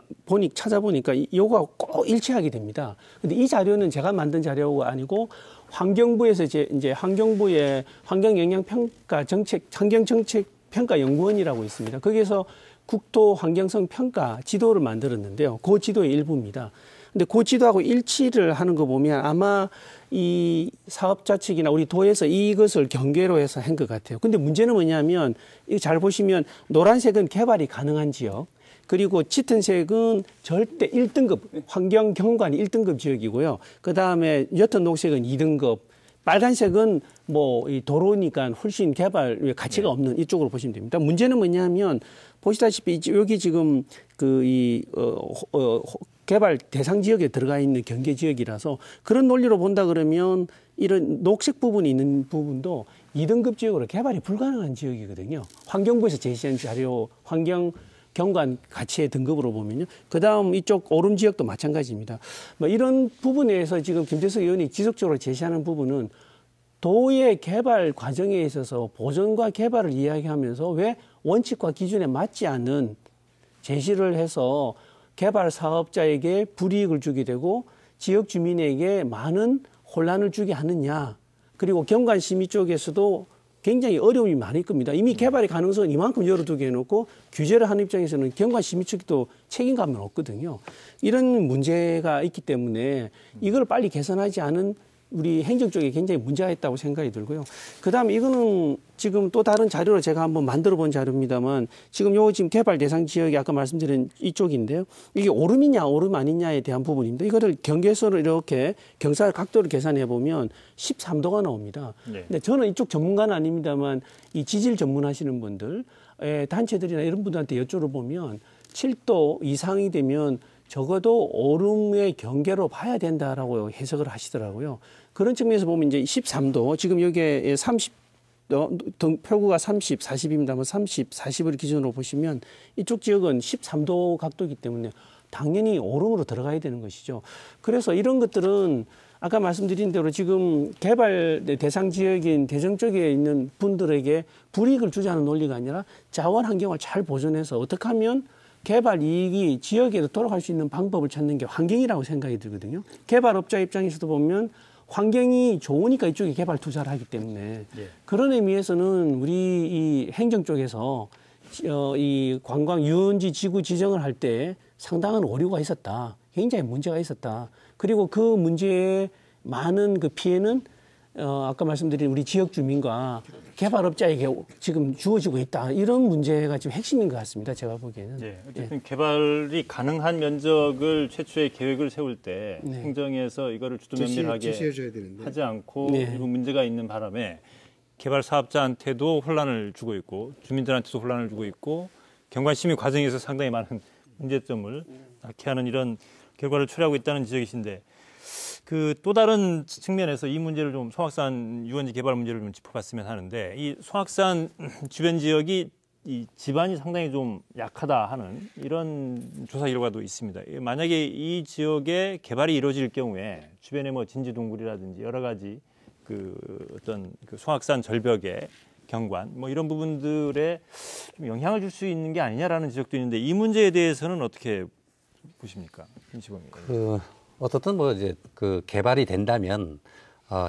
찾아보니까 요거하고 꼭 일치하게 됩니다. 근데 이 자료는 제가 만든 자료가 아니고 환경부에서 이제 환경부의 환경영향평가 정책 환경정책평가연구원이라고 있습니다. 거기에서 국토 환경성 평가 지도를 만들었는데요. 그 지도의 일부입니다. 근데 그 지도하고 일치를 하는 거 보면 아마 이 사업자 측이나 우리 도에서 이것을 경계로 해서 한 것 같아요. 근데 문제는 뭐냐면 이거 잘 보시면 노란색은 개발이 가능한 지역, 그리고 짙은색은 절대 1등급 환경 경관 1등급 지역이고요. 그다음에 옅은 녹색은 2등급, 빨간색은 뭐 이 도로니까 훨씬 개발 가치가 없는 이쪽으로 보시면 됩니다. 문제는 뭐냐면 보시다시피 여기 지금 개발 대상 지역에 들어가 있는 경계 지역이라서 그런 논리로 본다 그러면 이런 녹색 부분이 있는 부분도 2등급 지역으로 개발이 불가능한 지역이거든요. 환경부에서 제시한 자료 환경 경관 가치의 등급으로 보면요. 그다음 이쪽 오름 지역도 마찬가지입니다. 뭐 이런 부분에서 지금 김재석 의원이 지속적으로 제시하는 부분은 도의 개발 과정에 있어서 보존과 개발을 이야기하면서 왜 원칙과 기준에 맞지 않는 제시를 해서 개발 사업자에게 불이익을 주게 되고 지역 주민에게 많은 혼란을 주게 하느냐. 그리고 경관 심의 쪽에서도 굉장히 어려움이 많을 겁니다. 이미 개발의 가능성은 이만큼 열어두게 해놓고 규제를 하는 입장에서는 경관 심의 측도 책임감은 없거든요. 이런 문제가 있기 때문에 이걸 빨리 개선하지 않은 우리 행정 쪽에 굉장히 문제가 있다고 생각이 들고요. 그다음에 이거는 지금 또 다른 자료로 제가 한번 만들어 본 자료입니다만 지금 요 지금 개발 대상 지역이 아까 말씀드린 이쪽인데요. 이게 오름이냐 오름 아니냐에 대한 부분입니다. 이거를 경계선을 이렇게 경사 각도를 계산해 보면 13도가 나옵니다. 네. 근데 저는 이쪽 전문가는 아닙니다만 이 지질 전문하시는 분들, 단체들이나 이런 분들한테 여쭤보면 7도 이상이 되면 적어도 오름의 경계로 봐야 된다라고 해석을 하시더라고요. 그런 측면에서 보면 이제 13도, 지금 여기에 30, 표구가 30, 40입니다만 30, 40을 기준으로 보시면 이쪽 지역은 13도 각도이기 때문에 당연히 오름으로 들어가야 되는 것이죠. 그래서 이런 것들은 아까 말씀드린 대로 지금 개발 대상 지역인 대정 쪽에 있는 분들에게 불이익을 주자는 논리가 아니라 자원 환경을 잘 보존해서 어떻게 하면 개발 이익이 지역에도 돌아갈 수 있는 방법을 찾는 게 환경이라고 생각이 들거든요. 개발업자 입장에서도 보면 환경이 좋으니까 이쪽에 개발 투자를 하기 때문에 그런 의미에서는 우리 이 행정 쪽에서 이 관광 유원지 지구 지정을 할 때 상당한 오류가 있었다. 굉장히 문제가 있었다. 그리고 그 문제의 많은 그 피해는 아까 말씀드린 우리 지역 주민과 개발업자에게 지금 주어지고 있다. 이런 문제가 지금 핵심인 것 같습니다. 제가 보기에는. 네, 어쨌든 개발이 가능한 면적을 최초의 계획을 세울 때 행정에서 이거를 주도면밀하게 하지 않고 일부 문제가 있는 바람에 개발 사업자한테도 혼란을 주고 있고 주민들한테도 혼란을 주고 있고 경관 심의 과정에서 상당히 많은 문제점을 낳게 하는 이런 결과를 초래하고 있다는 지적이신데 그 또 다른 측면에서 이 문제를 좀 송악산 유원지 개발 문제를 좀 짚어봤으면 하는데 이 송악산 주변 지역이 이 지반이 상당히 좀 약하다 하는 이런 조사 결과도 있습니다. 만약에 이 지역에 개발이 이루어질 경우에 주변에 뭐 진지동굴이라든지 여러 가지 그 어떤 그 송악산 절벽의 경관 뭐 이런 부분들에 좀 영향을 줄 수 있는 게 아니냐라는 지적도 있는데 이 문제에 대해서는 어떻게 보십니까, 김시범 의원? 어떻든 뭐 이제 그 개발이 된다면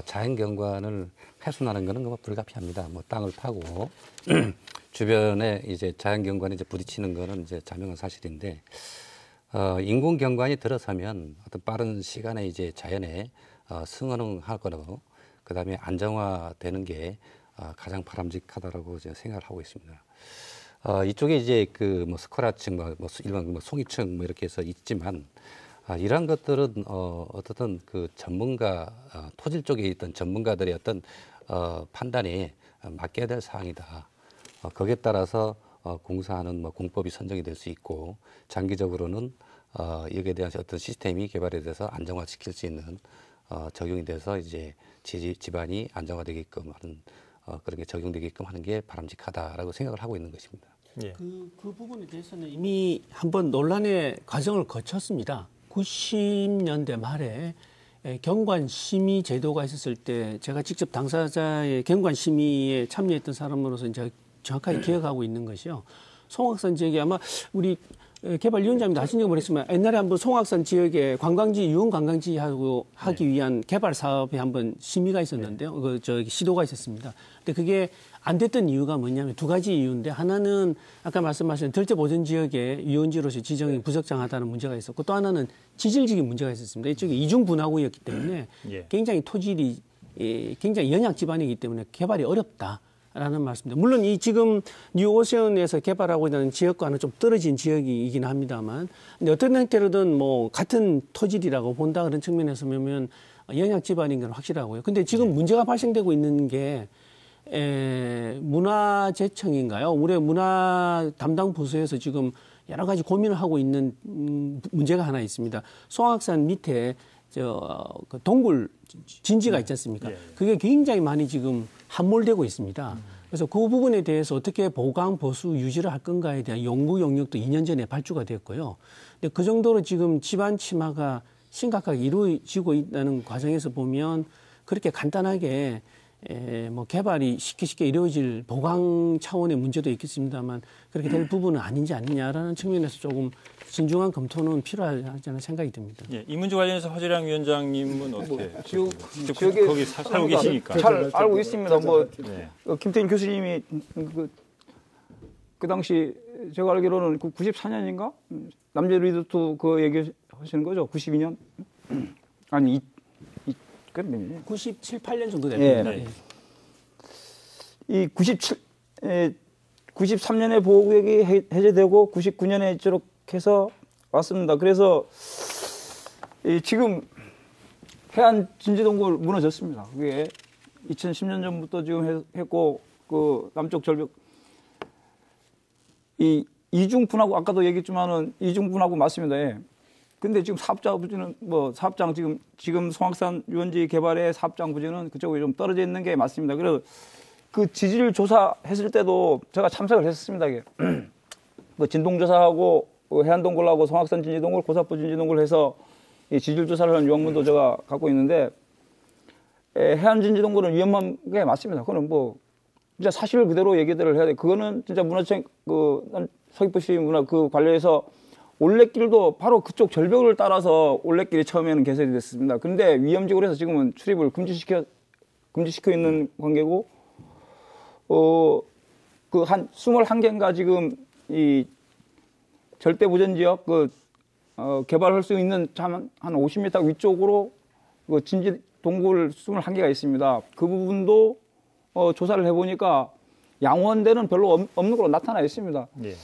자연 경관을 훼손하는 거는 뭐 불가피합니다. 뭐 땅을 파고 주변에 이제 자연 경관이 이제 부딪히는 거는 이제 자명한 사실인데 인공 경관이 들어서면 어떤 빠른 시간에 이제 자연에 승언할 거라고 그다음에 안정화되는 게 가장 바람직하다라고 제가 생각을 하고 있습니다. 이쪽에 이제 그 뭐 스코라층, 뭐 일반 뭐 송이층 뭐 이렇게 해서 있지만 이러한 것들은 어떻든 그 전문가 토질 쪽에 있던 전문가들의 어떤 판단에 맡겨야 될 사항이다. 거기에 따라서 공사하는 뭐 공법이 선정이 될 수 있고 장기적으로는 여기에 대한 어떤 시스템이 개발이 돼서 안정화시킬 수 있는 적용이 돼서 이제 지반이 안정화되게끔 하는 그런 게 적용되게끔 하는 게 바람직하다라고 생각을 하고 있는 것입니다. 예. 그 부분에 대해서는 이미 한번 논란의 과정을 거쳤습니다. 90년대 말에 경관 심의 제도가 있었을 때 제가 직접 당사자의 경관 심의에 참여했던 사람으로서 이제 정확하게 기억하고 있는 것이요. 송악산 지역이 아마 우리 개발위원장님도 아시는지 모르겠지만 옛날에 한번 송악산 지역에 관광지 유흥 관광지 하기 위한 개발 사업에 한번 심의가 있었는데요. 시도가 있었습니다. 근데 그게 안 됐던 이유가 뭐냐면 두 가지 이유인데 하나는 아까 말씀하신 덜제 보전 지역의 유원지로서 지정이 부적정하다는 문제가 있었고 또 하나는 지질적인 문제가 있었습니다. 이쪽이 이중 분화구였기 때문에 굉장히 토질이 굉장히 연약 지반이기 때문에 개발이 어렵다. 라는 말씀입니다. 물론 이 지금 뉴오션에서 개발하고 있는 지역과는 좀 떨어진 지역이긴 합니다만, 근데 어떤 형태로든 뭐 같은 토질이라고 본다 그런 측면에서 보면 연약 지반인 건 확실하고요. 근데 지금 문제가 발생되고 있는 게 문화재청인가요? 우리 문화 담당 부서에서 지금 여러 가지 고민을 하고 있는 문제가 하나 있습니다. 송악산 밑에 그 동굴 진지가 있지 않습니까? 그게 굉장히 많이 지금 함몰되고 있습니다. 그래서 그 부분에 대해서 어떻게 보강, 보수, 유지를 할 건가에 대한 연구 용역도 2년 전에 발주가 됐고요. 근데 그 정도로 지금 지반 침하가 심각하게 이루어지고 있다는 과정에서 보면 그렇게 간단하게 뭐 개발이 쉽게 이루어질 보강 차원의 문제도 있겠습니다만 그렇게 될 부분은 아닌지 아니냐라는 측면에서 조금 진중한 검토는 필요하다는 생각이 듭니다. 예, 이 문제 관련해서 허재량 위원장님은 어떻게? 지역에 거기 살고 계시니까. 잘 알고 있습니다. 뭐 네. 김태인 교수님이 그 당시 제가 알기로는 94년인가 남자 리조트 그 얘기하시는 거죠? 92년? 아니 그럼 97, 8년 정도 됩니다. 예. 이 93년에 보호구역이 해제되고 99년에 이렇게 해서 왔습니다. 그래서 지금 해안 진지동굴 무너졌습니다. 그게 2010년 전부터 지금 했고 그 남쪽 절벽 이 이중분하고 아까도 얘기했지만은 이중분하고 맞습니다. 예. 근데 지금 사업자 부지는 뭐 사업장 지금 송악산 유원지 개발의 사업장 부지는 그쪽에 좀 떨어져 있는 게 맞습니다. 그래서 그 지질 조사했을 때도 제가 참석을 했었습니다. 이게 뭐 진동조사하고 해안동굴하고 송악산 진지동굴, 고사포 진지동굴 해서 이 지질 조사를 한 요원문도 제가 갖고 있는데 해안 진지동굴은 위험한 게 맞습니다. 그거는 뭐 진짜 사실 그대로 얘기들을 해야 돼. 그거는 진짜 문화청 서귀포시 문화 그 관련해서 올레길도 바로 그쪽 절벽을 따라서 올레길이 처음에는 개설이 됐습니다. 그런데 위험지구로 해서 지금은 출입을 금지시켜 있는 관계고, 그 한 21개인가 지금 이 절대보전 지역 개발할 수 있는 한 50m 위쪽으로 그 진지 동굴 21개가 있습니다. 그 부분도 조사를 해보니까 양원대는 별로 없는 걸로 나타나 있습니다. 예.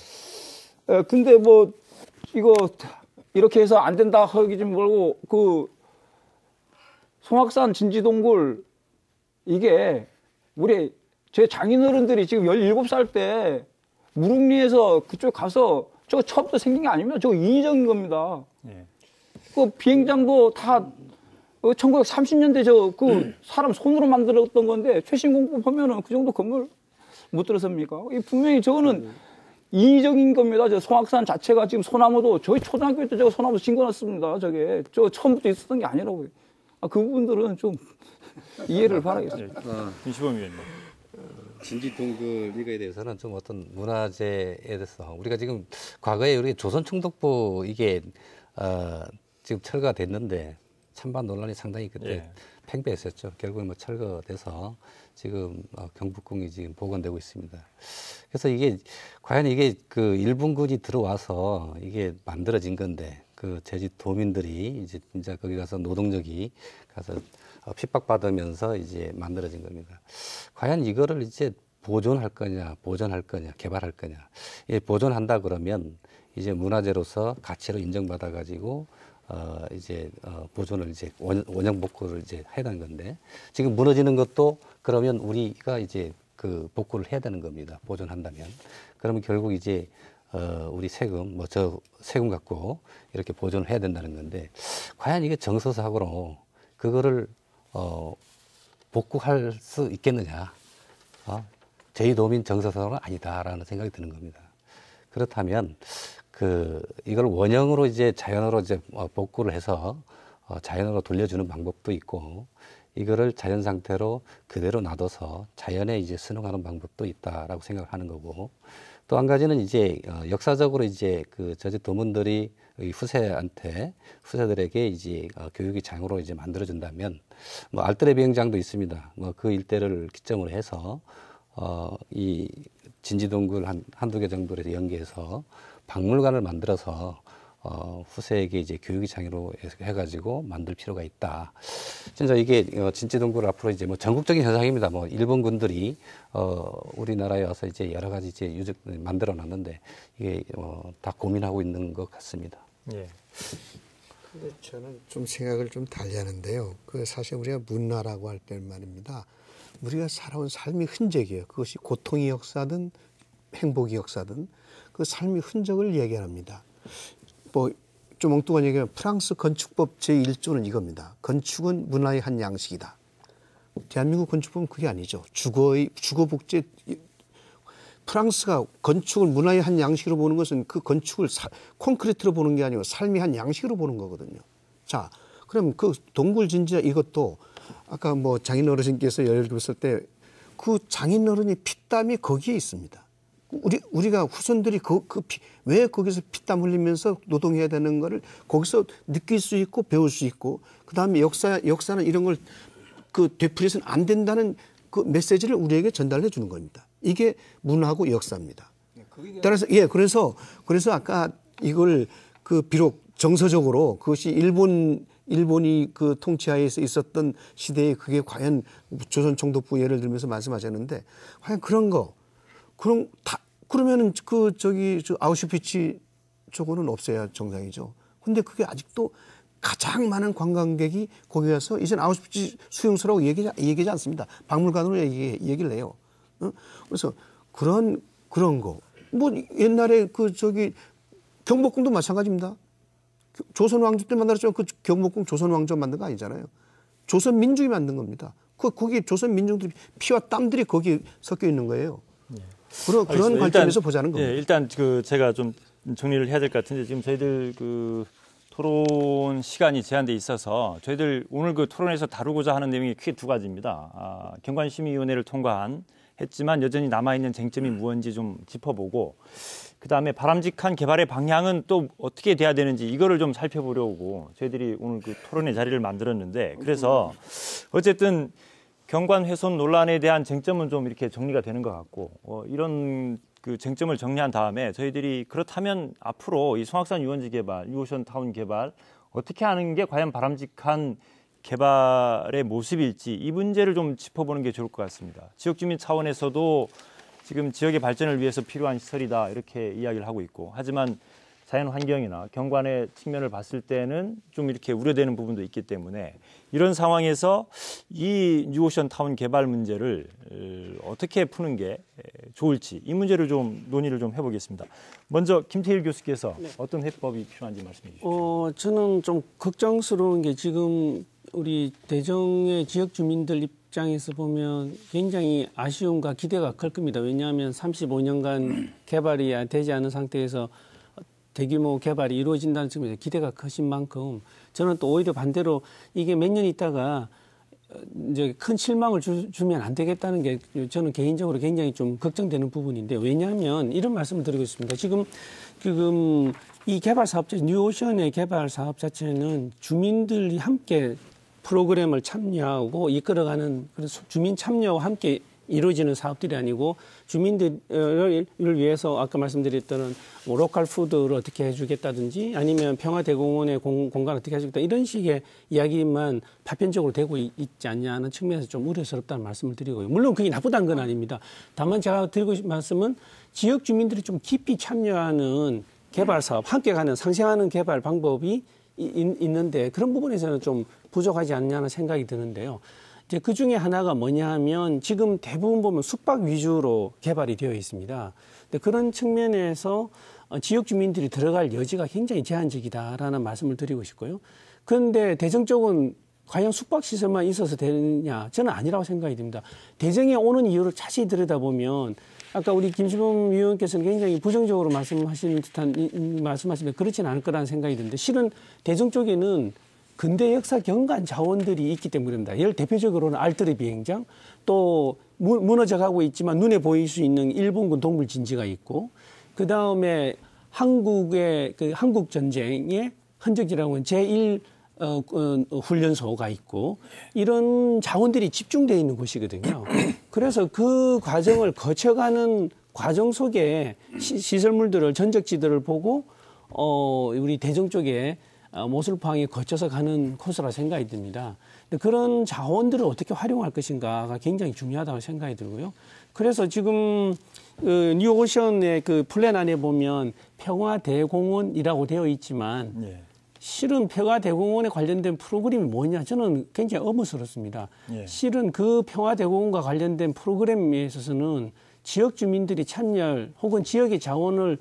근데 뭐 이거 이렇게 해서 안 된다 하기 좀 말고 그 송악산 진지동굴 이게 우리 제 장인어른들이 지금 17살 때 무릉리에서 그쪽 가서 저거 처음부터 생긴 게 아닙니다. 저거 인위적인 겁니다. 예. 그 비행장도 다 1930년대 그 사람 손으로 만들었던 건데 최신 공법 보면은 그 정도 건물 못 들어섭니까? 분명히 저거는 인위적인 겁니다. 저 송악산 자체가 지금 소나무도 저희 초등학교 때 저거 소나무 심겨놨습니다. 저 처음부터 있었던 게 아니라고요. 그 부분들은 좀 이해를 바라겠습니다. 김시범 위원님. 진지동굴 이거에 대해서는 좀 어떤 문화재에 대해서 우리가 지금 과거에 우리 조선총독부 이게 지금 철거가 됐는데 찬반 논란이 상당히 그때 예. 팽배했었죠. 결국에 뭐 철거돼서 지금 경복궁이 지금 복원되고 있습니다. 그래서 이게 과연 이게 그 일본군이 들어와서 이게 만들어진 건데 그 제주도민들이 이제 진짜 거기 가서 노동력이 가서 핍박받으면서 이제 만들어진 겁니다. 과연 이거를 이제 보존할 거냐, 개발할 거냐. 예, 보존한다 그러면 이제 문화재로서 가치로 인정받아 가지고 보존을 이제 원형 복구를 이제 해야 되는 건데 지금 무너지는 것도 그러면 우리가 이제 그 복구를 해야 되는 겁니다. 보존한다면. 그러면 결국 이제 우리 세금 저 세금 갖고 이렇게 보존을 해야 된다는 건데 과연 이게 정서사고로 그거를 복구할 수 있겠느냐? 제2도민 정서사고는 아니다라는 생각이 드는 겁니다. 그렇다면 이걸 원형으로 이제 자연으로 이제 복구를 해서 자연으로 돌려주는 방법도 있고 이거를 자연 상태로 그대로 놔둬서 자연에 이제 순응하는 방법도 있다라고 생각을 하는 거고 또 한 가지는 이제 역사적으로 이제 그 제주도민들이 후세들에게 이제 교육의 장으로 이제 만들어준다면 뭐 알뜰의 비행장도 있습니다. 뭐 그 일대를 기점으로 해서 이 진지동굴 한두 개 정도를 연계해서 박물관을 만들어서 후세에게 이제 교육의 장애로 해가지고 만들 필요가 있다. 진짜 이게 진지동굴 앞으로 이제 뭐 전국적인 현상입니다. 뭐 일본군들이 우리나라에 와서 이제 여러 가지 이제 유적 만들어놨는데 이게 다 고민하고 있는 것 같습니다. 예. 근데 저는 좀 생각을 좀 달리하는데요. 사실 우리가 문화라고 할 때는 말입니다. 우리가 살아온 삶의 흔적이에요. 그것이 고통의 역사든 행복의 역사든 그 삶의 흔적을 얘기합니다. 뭐 좀 엉뚱한 얘기하면 프랑스 건축법 제1조는 이겁니다. 건축은 문화의 한 양식이다. 대한민국 건축법은 그게 아니죠. 주거복지 프랑스가 건축을 문화의 한 양식으로 보는 것은 그 건축을 콘크리트로 보는 게 아니고 삶의 한 양식으로 보는 거거든요. 자, 그럼 그 동굴 진지야 이것도 아까 뭐 장인 어르신께서 예를 들었을 때 그 장인 어른이 피땀이 거기에 있습니다. 우리가 후손들이 왜 거기서 피땀 흘리면서 노동해야 되는 거를 거기서 느낄 수 있고 배울 수 있고 그다음에 역사는 이런 걸 그 되풀이해서는 안 된다는 그 메시지를 우리에게 전달해 주는 겁니다. 이게 문화고 역사입니다. 따라서 그래서 아까 이걸 그 비록 정서적으로 그것이 일본이 그 통치하에서 있었던 시대에 그게 과연 조선 총독부 예를 들면서 말씀하셨는데 과연 그러면은 저 아우슈비츠 쪽으로는 없어야 정상이죠. 근데 그게 아직도 가장 많은 관광객이 거기 가서 이제는 아우슈비츠 수용소라고 얘기하지 않습니다. 박물관으로 얘기를 해요. 그래서 그런 거. 뭐 옛날에 경복궁도 마찬가지입니다. 조선 왕조 때 만들었지만 그 경복궁 조선 왕조 만든 거 아니잖아요. 조선 민중이 만든 겁니다. 거기 조선 민중들이 피와 땀들이 거기 섞여 있는 거예요. 그런 관점에서 보자는 겁니다. 예, 일단 제가 좀 정리를 해야 될 것 같은데 지금 저희들 토론 시간이 제한돼 있어서 저희들 오늘 토론에서 다루고자 하는 내용이 크게 두 가지입니다. 경관심의위원회를 했지만 여전히 남아있는 쟁점이 무엇인지 좀 짚어보고 그다음에 바람직한 개발의 방향은 또 어떻게 돼야 되는지 이거를 좀 살펴보려고 저희들이 오늘 토론의 자리를 만들었는데 그래서 어쨌든 경관 훼손 논란에 대한 쟁점은 좀 이렇게 정리가 되는 것 같고 이런 쟁점을 정리한 다음에 저희들이 그렇다면 앞으로 이 송악산 유원지 개발, 유오션타운 개발 어떻게 하는 게 과연 바람직한 개발의 모습일지 이 문제를 좀 짚어보는 게 좋을 것 같습니다. 지역주민 차원에서도 지금 지역의 발전을 위해서 필요한 시설이다 이렇게 이야기를 하고 있고 하지만 자연환경이나 경관의 측면을 봤을 때는 좀 이렇게 우려되는 부분도 있기 때문에 이런 상황에서 이 뉴오션타운 개발 문제를 어떻게 푸는 게 좋을지 이 문제를 좀 논의를 좀 해보겠습니다. 먼저 김태일 교수께서 어떤 해법이 필요한지 말씀해 주십시오. 저는 좀 걱정스러운 게 지금 우리 대정의 지역 주민들 입장에서 보면 굉장히 아쉬움과 기대가 클 겁니다. 왜냐하면 35년간 개발이 되지 않은 상태에서 대규모 개발이 이루어진다는 측면에서 기대가 크신 만큼 저는 또 오히려 반대로 이게 몇 년 있다가 이제 큰 실망을 주면 안 되겠다는 게 저는 개인적으로 굉장히 좀 걱정되는 부분인데 왜냐하면 이런 말씀을 드리고 있습니다. 지금 이 개발 사업자 뉴오션의 개발 사업 자체는 주민들이 함께 프로그램을 참여하고 이끌어가는 그래서 주민 참여와 함께 이루어지는 사업들이 아니고 주민들을 위해서 아까 말씀드렸던 뭐 로컬 푸드를 어떻게 해주겠다든지 아니면 평화대공원의 공간 어떻게 해주겠다 이런 식의 이야기만 파편적으로 되고 있지 않냐는 측면에서 좀 우려스럽다는 말씀을 드리고요. 물론 그게 나쁘다는 건 아닙니다. 다만 제가 드리고 싶은 말씀은 지역 주민들이 좀 깊이 참여하는 개발 사업, 함께 가는 상생하는 개발 방법이 있는데 그런 부분에서는 좀 부족하지 않냐는 생각이 드는데요. 이제 그 중에 하나가 뭐냐 하면 지금 대부분 보면 숙박 위주로 개발이 되어 있습니다. 근데 그런 측면에서 지역 주민들이 들어갈 여지가 굉장히 제한적이다라는 말씀을 드리고 싶고요. 그런데 대정 쪽은 과연 숙박시설만 있어서 되느냐? 저는 아니라고 생각이 듭니다. 대정에 오는 이유를 자세히 들여다보면 아까 우리 김시범 위원께서는 굉장히 부정적으로 말씀하시면 그렇지는 않을 거라는 생각이 드는데 실은 대정 쪽에는 근대 역사 경관 자원들이 있기 때문입니다. 예를 대표적으로는 알뜨리 비행장, 또 무너져가고 있지만 눈에 보일 수 있는 일본군 동물 진지가 있고, 그 다음에 한국의 한국 전쟁의 흔적이라고 하는 제1 훈련소가 있고 이런 자원들이 집중되어 있는 곳이거든요. 그래서 그 과정을 거쳐가는 과정 속에 시설물들을 전적지들을 보고 우리 대정 쪽에 모슬포항에 거쳐서 가는 코스라 생각이 듭니다. 근데 그런 자원들을 어떻게 활용할 것인가가 굉장히 중요하다고 생각이 들고요. 그래서 지금 뉴오션의 그 플랜 안에 보면 평화대공원이라고 되어 있지만 네. 실은 평화대공원에 관련된 프로그램이 뭐냐 저는 굉장히 의문스럽습니다. 네. 실은 그 평화대공원과 관련된 프로그램에 있어서는 지역 주민들이 참여 혹은 지역의 자원을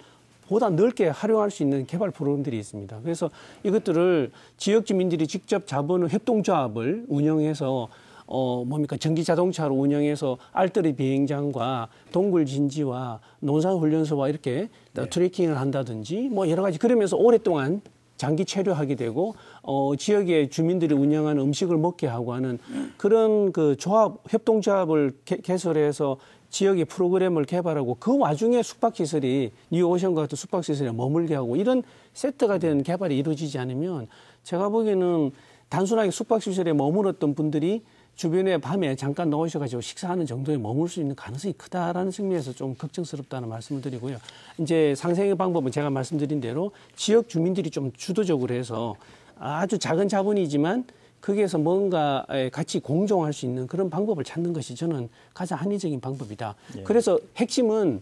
보다 넓게 활용할 수 있는 개발 프로그램들이 있습니다. 그래서 이것들을 지역 주민들이 직접 자본을 협동조합을 운영해서 전기 자동차로 운영해서 알뜨리 비행장과 동굴 진지와 논산훈련소와 이렇게 트레킹을 한다든지 뭐 여러 가지 그러면서 오랫동안 장기 체류하게 되고 지역의 주민들이 운영하는 음식을 먹게 하고 하는 그런 그 조합 협동조합을 개설해서 지역의 프로그램을 개발하고 그 와중에 숙박시설이 뉴오션과 같은 숙박시설에 머물게 하고 이런 세트가 된 개발이 이루어지지 않으면 제가 보기에는 단순하게 숙박시설에 머물렀던 분들이 주변에 밤에 잠깐 나오셔가지고 식사하는 정도에 머물 수 있는 가능성이 크다라는 측면에서 좀 걱정스럽다는 말씀을 드리고요. 이제 상생의 방법은 제가 말씀드린 대로 지역 주민들이 좀 주도적으로 해서 아주 작은 자본이지만 거기에서 뭔가 같이 공존할 수 있는 그런 방법을 찾는 것이 저는 가장 합리적인 방법이다. 예. 그래서 핵심은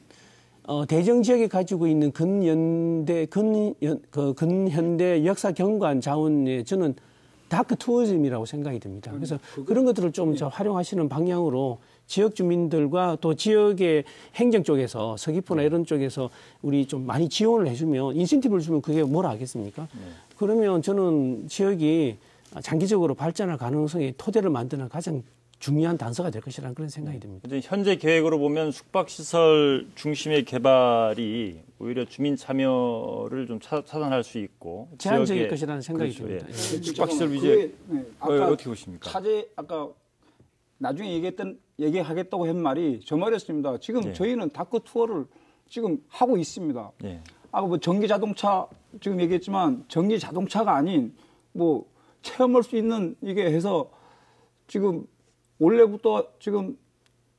대정 지역에 가지고 있는 근현대 역사 경관 자원에 저는 다크 투어즘이라고 생각이 듭니다. 그래서 그런 것들을 좀 활용하시는 방향으로 지역 주민들과 또 지역의 행정 쪽에서 서귀포나 이런 쪽에서 우리 좀 많이 지원을 해주면 인센티브를 주면 그게 뭐라 하겠습니까? 그러면 저는 지역이 장기적으로 발전할 가능성이 토대를 만드는 가장 중요한 단서가 될 것이라는 그런 생각이 듭니다. 현재 계획으로 보면 숙박시설 중심의 개발이 오히려 주민 참여를 좀 차단할 수 있고 제한적일 것이라는 생각이 그렇죠. 듭니다. 예. 숙박시설 위주의 어떻게 보십니까? 차제 아까 나중에 얘기하겠다고 한 말이 저 말이었습니다. 지금 예. 저희는 다크 투어를 지금 하고 있습니다. 예. 아까 뭐 전기 자동차 지금 얘기했지만 전기 자동차가 아닌 뭐 체험할 수 있는 이게 해서 지금 올해부터 지금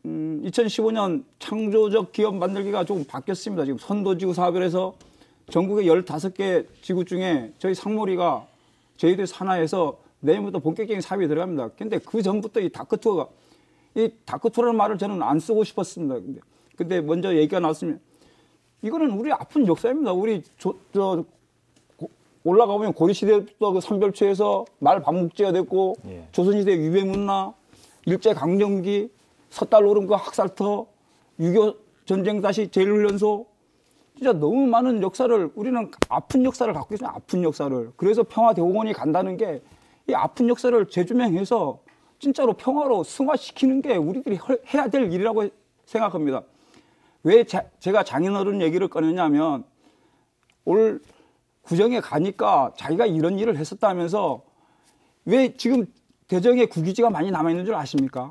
2015년 창조적 기업 만들기가 조금 바뀌었습니다. 지금 선도지구 사업을 해서 전국의 15개 지구 중에 저희 상무리가 저희들 산하에서 내년부터 본격적인 사업이 들어갑니다. 근데 그 전부터 이 다크투어가 이 다크투어라는 말을 저는 안 쓰고 싶었습니다. 근데 먼저 얘기가 나왔으면 이거는 우리 아픈 역사입니다. 우리 올라가 보면 고려시대부터 그 삼별초에서 말 반목제가 됐고 예. 조선시대 위배문화, 일제강점기, 섣달오름 그 학살터, 6.25 전쟁 다시 제일훈련소 진짜 너무 많은 역사를 우리는 아픈 역사를 갖고 있어요. 아픈 역사를. 그래서 평화대공원이 간다는 게 이 아픈 역사를 재조명해서 진짜로 평화로 승화시키는 게 우리들이 해야 될 일이라고 생각합니다. 왜 제가 장인어른 얘기를 꺼냈냐면 올 구정에 가니까 자기가 이런 일을 했었다면서 왜 지금 대정에 국유지가 많이 남아있는 줄 아십니까?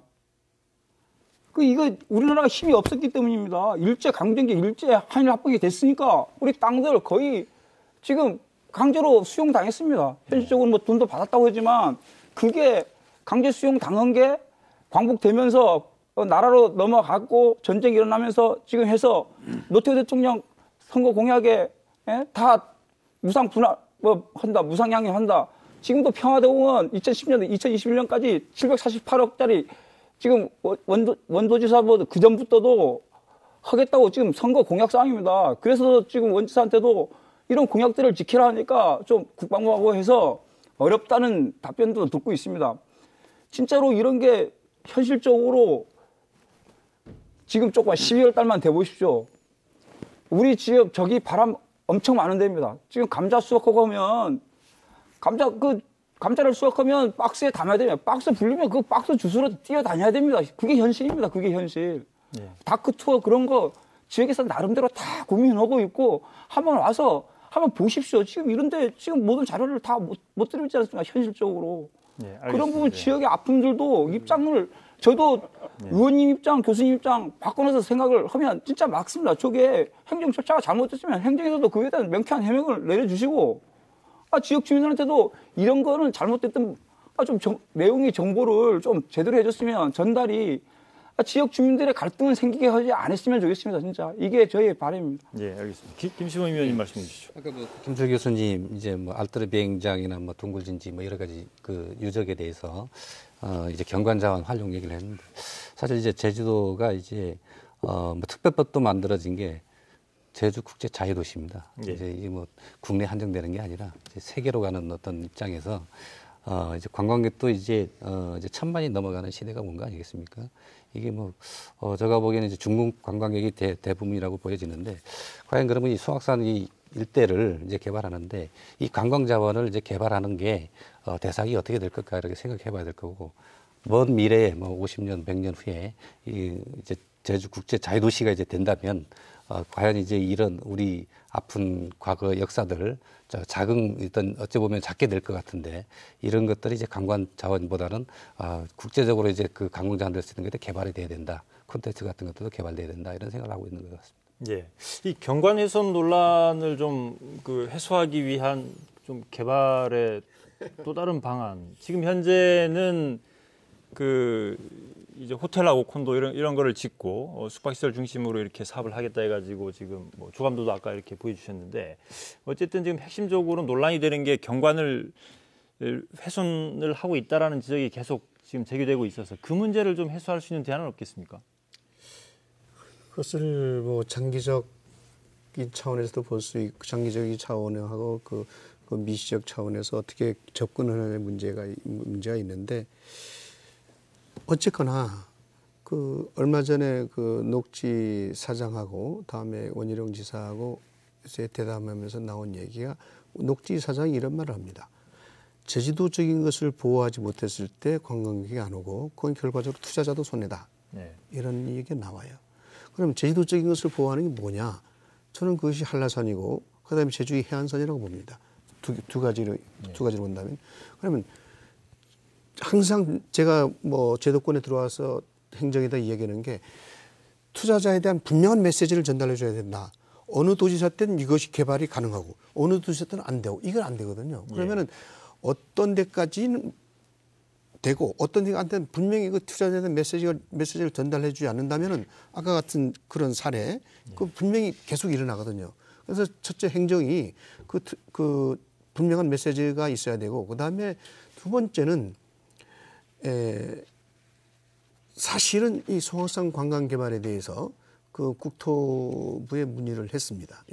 이거 우리나라가 힘이 없었기 때문입니다. 일제강점기, 일제 한일 합병이 됐으니까 우리 땅들 거의 지금 강제로 수용당했습니다. 현실적으로 뭐 돈도 받았다고 하지만 그게 강제 수용당한 게 광복되면서 나라로 넘어갔고 전쟁이 일어나면서 지금 해서 노태우 대통령 선거 공약에 다 무상 분할 한다, 무상 양해한다. 지금도 평화대공원 2010년, 2021년까지 748억짜리 지금 원도지사보다 그 전부터도 하겠다고 지금 선거 공약 사항입니다. 그래서 지금 원지사한테도 이런 공약들을 지키라 하니까 좀 국방부하고 해서 어렵다는 답변도 듣고 있습니다. 진짜로 이런 게 현실적으로 지금 조금 12월 달만 돼 보십시오. 우리 지역 저기 바람 엄청 많은 데입니다. 지금 감자 수확하고 하면 감자를 수확하면 박스에 담아야 됩니다. 박스 불리면 그 박스 주스로 뛰어다녀야 됩니다. 그게 현실입니다. 그게 현실. 예. 다크 투어 그런 거 지역에서 나름대로 다 고민하고 있고 한번 와서 한번 보십시오. 지금 이런데 지금 모든 자료를 다 못 드리고 있지 않습니까? 현실적으로. 예, 그런 부분 예. 지역의 아픔들도 입장을 저도 의원님 입장, 교수님 입장 바꿔놔서 생각을 하면 진짜 맞습니다. 저게 행정 절차가 잘못됐으면 행정에서도 그에 대한 명쾌한 해명을 내려주시고 지역 주민들한테도 이런 거는 잘못됐던 내용의 정보를 좀 제대로 해줬으면 전달이 지역 주민들의 갈등을 생기게 하지 않았으면 좋겠습니다. 진짜 이게 저희의 바람입니다. 예, 알겠습니다. 김시범 의원님 말씀해 주시죠. 아까 김철 교수님 이제 뭐 알뜨르 비행장이나 뭐 둥글진지 뭐 여러 가지 그 유적에 대해서 이제 경관자원 활용 얘기를 했는데 사실 이제 제주도가 이제 뭐 특별법도 만들어진 게 제주 국제 자유도시입니다. 예. 이제 이게 뭐 국내 한정되는 게 아니라 이제 세계로 가는 어떤 입장에서 이제 관광객도 이제 천만이 넘어가는 시대가 온 거 아니겠습니까? 이게 뭐 제가 보기에는 이제 중국 관광객이 대부분이라고 보여지는데 과연 그러면 이 수악산 이 일대를 이제 개발하는데 이 관광 자원을 이제 개발하는 게 대상이 어떻게 될 걸까 이렇게 생각해봐야 될 거고 먼 미래에 뭐 50년, 100년 후에 이제 제주 국제 자유도시가 이제 된다면 과연 이제 이런 우리 아픈 과거 역사들 작은 일단 어찌 보면 작게 될 것 같은데 이런 것들이 이제 관광 자원보다는 국제적으로 이제 그 관광 자원 될 수 있는 게 개발이 돼야 된다. 콘텐츠 같은 것들도 개발돼야 된다. 이런 생각을 하고 있는 것 같습니다. 예, 이 경관 훼손 논란을 좀 그 해소하기 위한 좀 개발의 또 다른 방안. 지금 현재는 그 이제 호텔하고 콘도 이런 거를 짓고 숙박시설 중심으로 이렇게 사업을 하겠다 해가지고 지금 뭐 조감도도 아까 이렇게 보여주셨는데 어쨌든 지금 핵심적으로 논란이 되는 게 경관을 훼손을 하고 있다라는 지적이 계속 지금 제기되고 있어서 그 문제를 좀 해소할 수 있는 대안은 없겠습니까? 그것을 뭐 장기적인 차원에서도 볼 수 있고 장기적인 차원하고 그 미시적 차원에서 어떻게 접근하는 문제가 있는데 어쨌거나 그 얼마 전에 그 녹지 사장하고 다음에 원희룡 지사하고 이제 대담하면서 나온 얘기가 녹지 사장이 이런 말을 합니다. 제주도적인 것을 보호하지 못했을 때 관광객이 안 오고 그건 결과적으로 투자자도 손해다. 네. 이런 얘기가 나와요. 그럼 제주도적인 것을 보호하는 게 뭐냐? 저는 그것이 한라산이고 그다음에 제주의 해안선이라고 봅니다. 두 가지로 본다면 그러면 항상 제가 뭐 제도권에 들어와서 행정에다 이야기하는 게 투자자에 대한 분명한 메시지를 전달해 줘야 된다. 어느 도지사 때는 이것이 개발이 가능하고 어느 도지사 때는 안 되고 이건 안 되거든요. 그러면은 어떤 데까지는 되고 어떤 데가 안 되면 분명히 그 투자자에 대한 메시지를 전달해 주지 않는다면은 아까 같은 그런 사례 그 분명히 계속 일어나거든요. 그래서 첫째 행정이 그 분명한 메시지가 있어야 되고 그다음에 두 번째는 사실은 이 송악산 관광 개발에 대해서 그 국토부에 문의를 했습니다.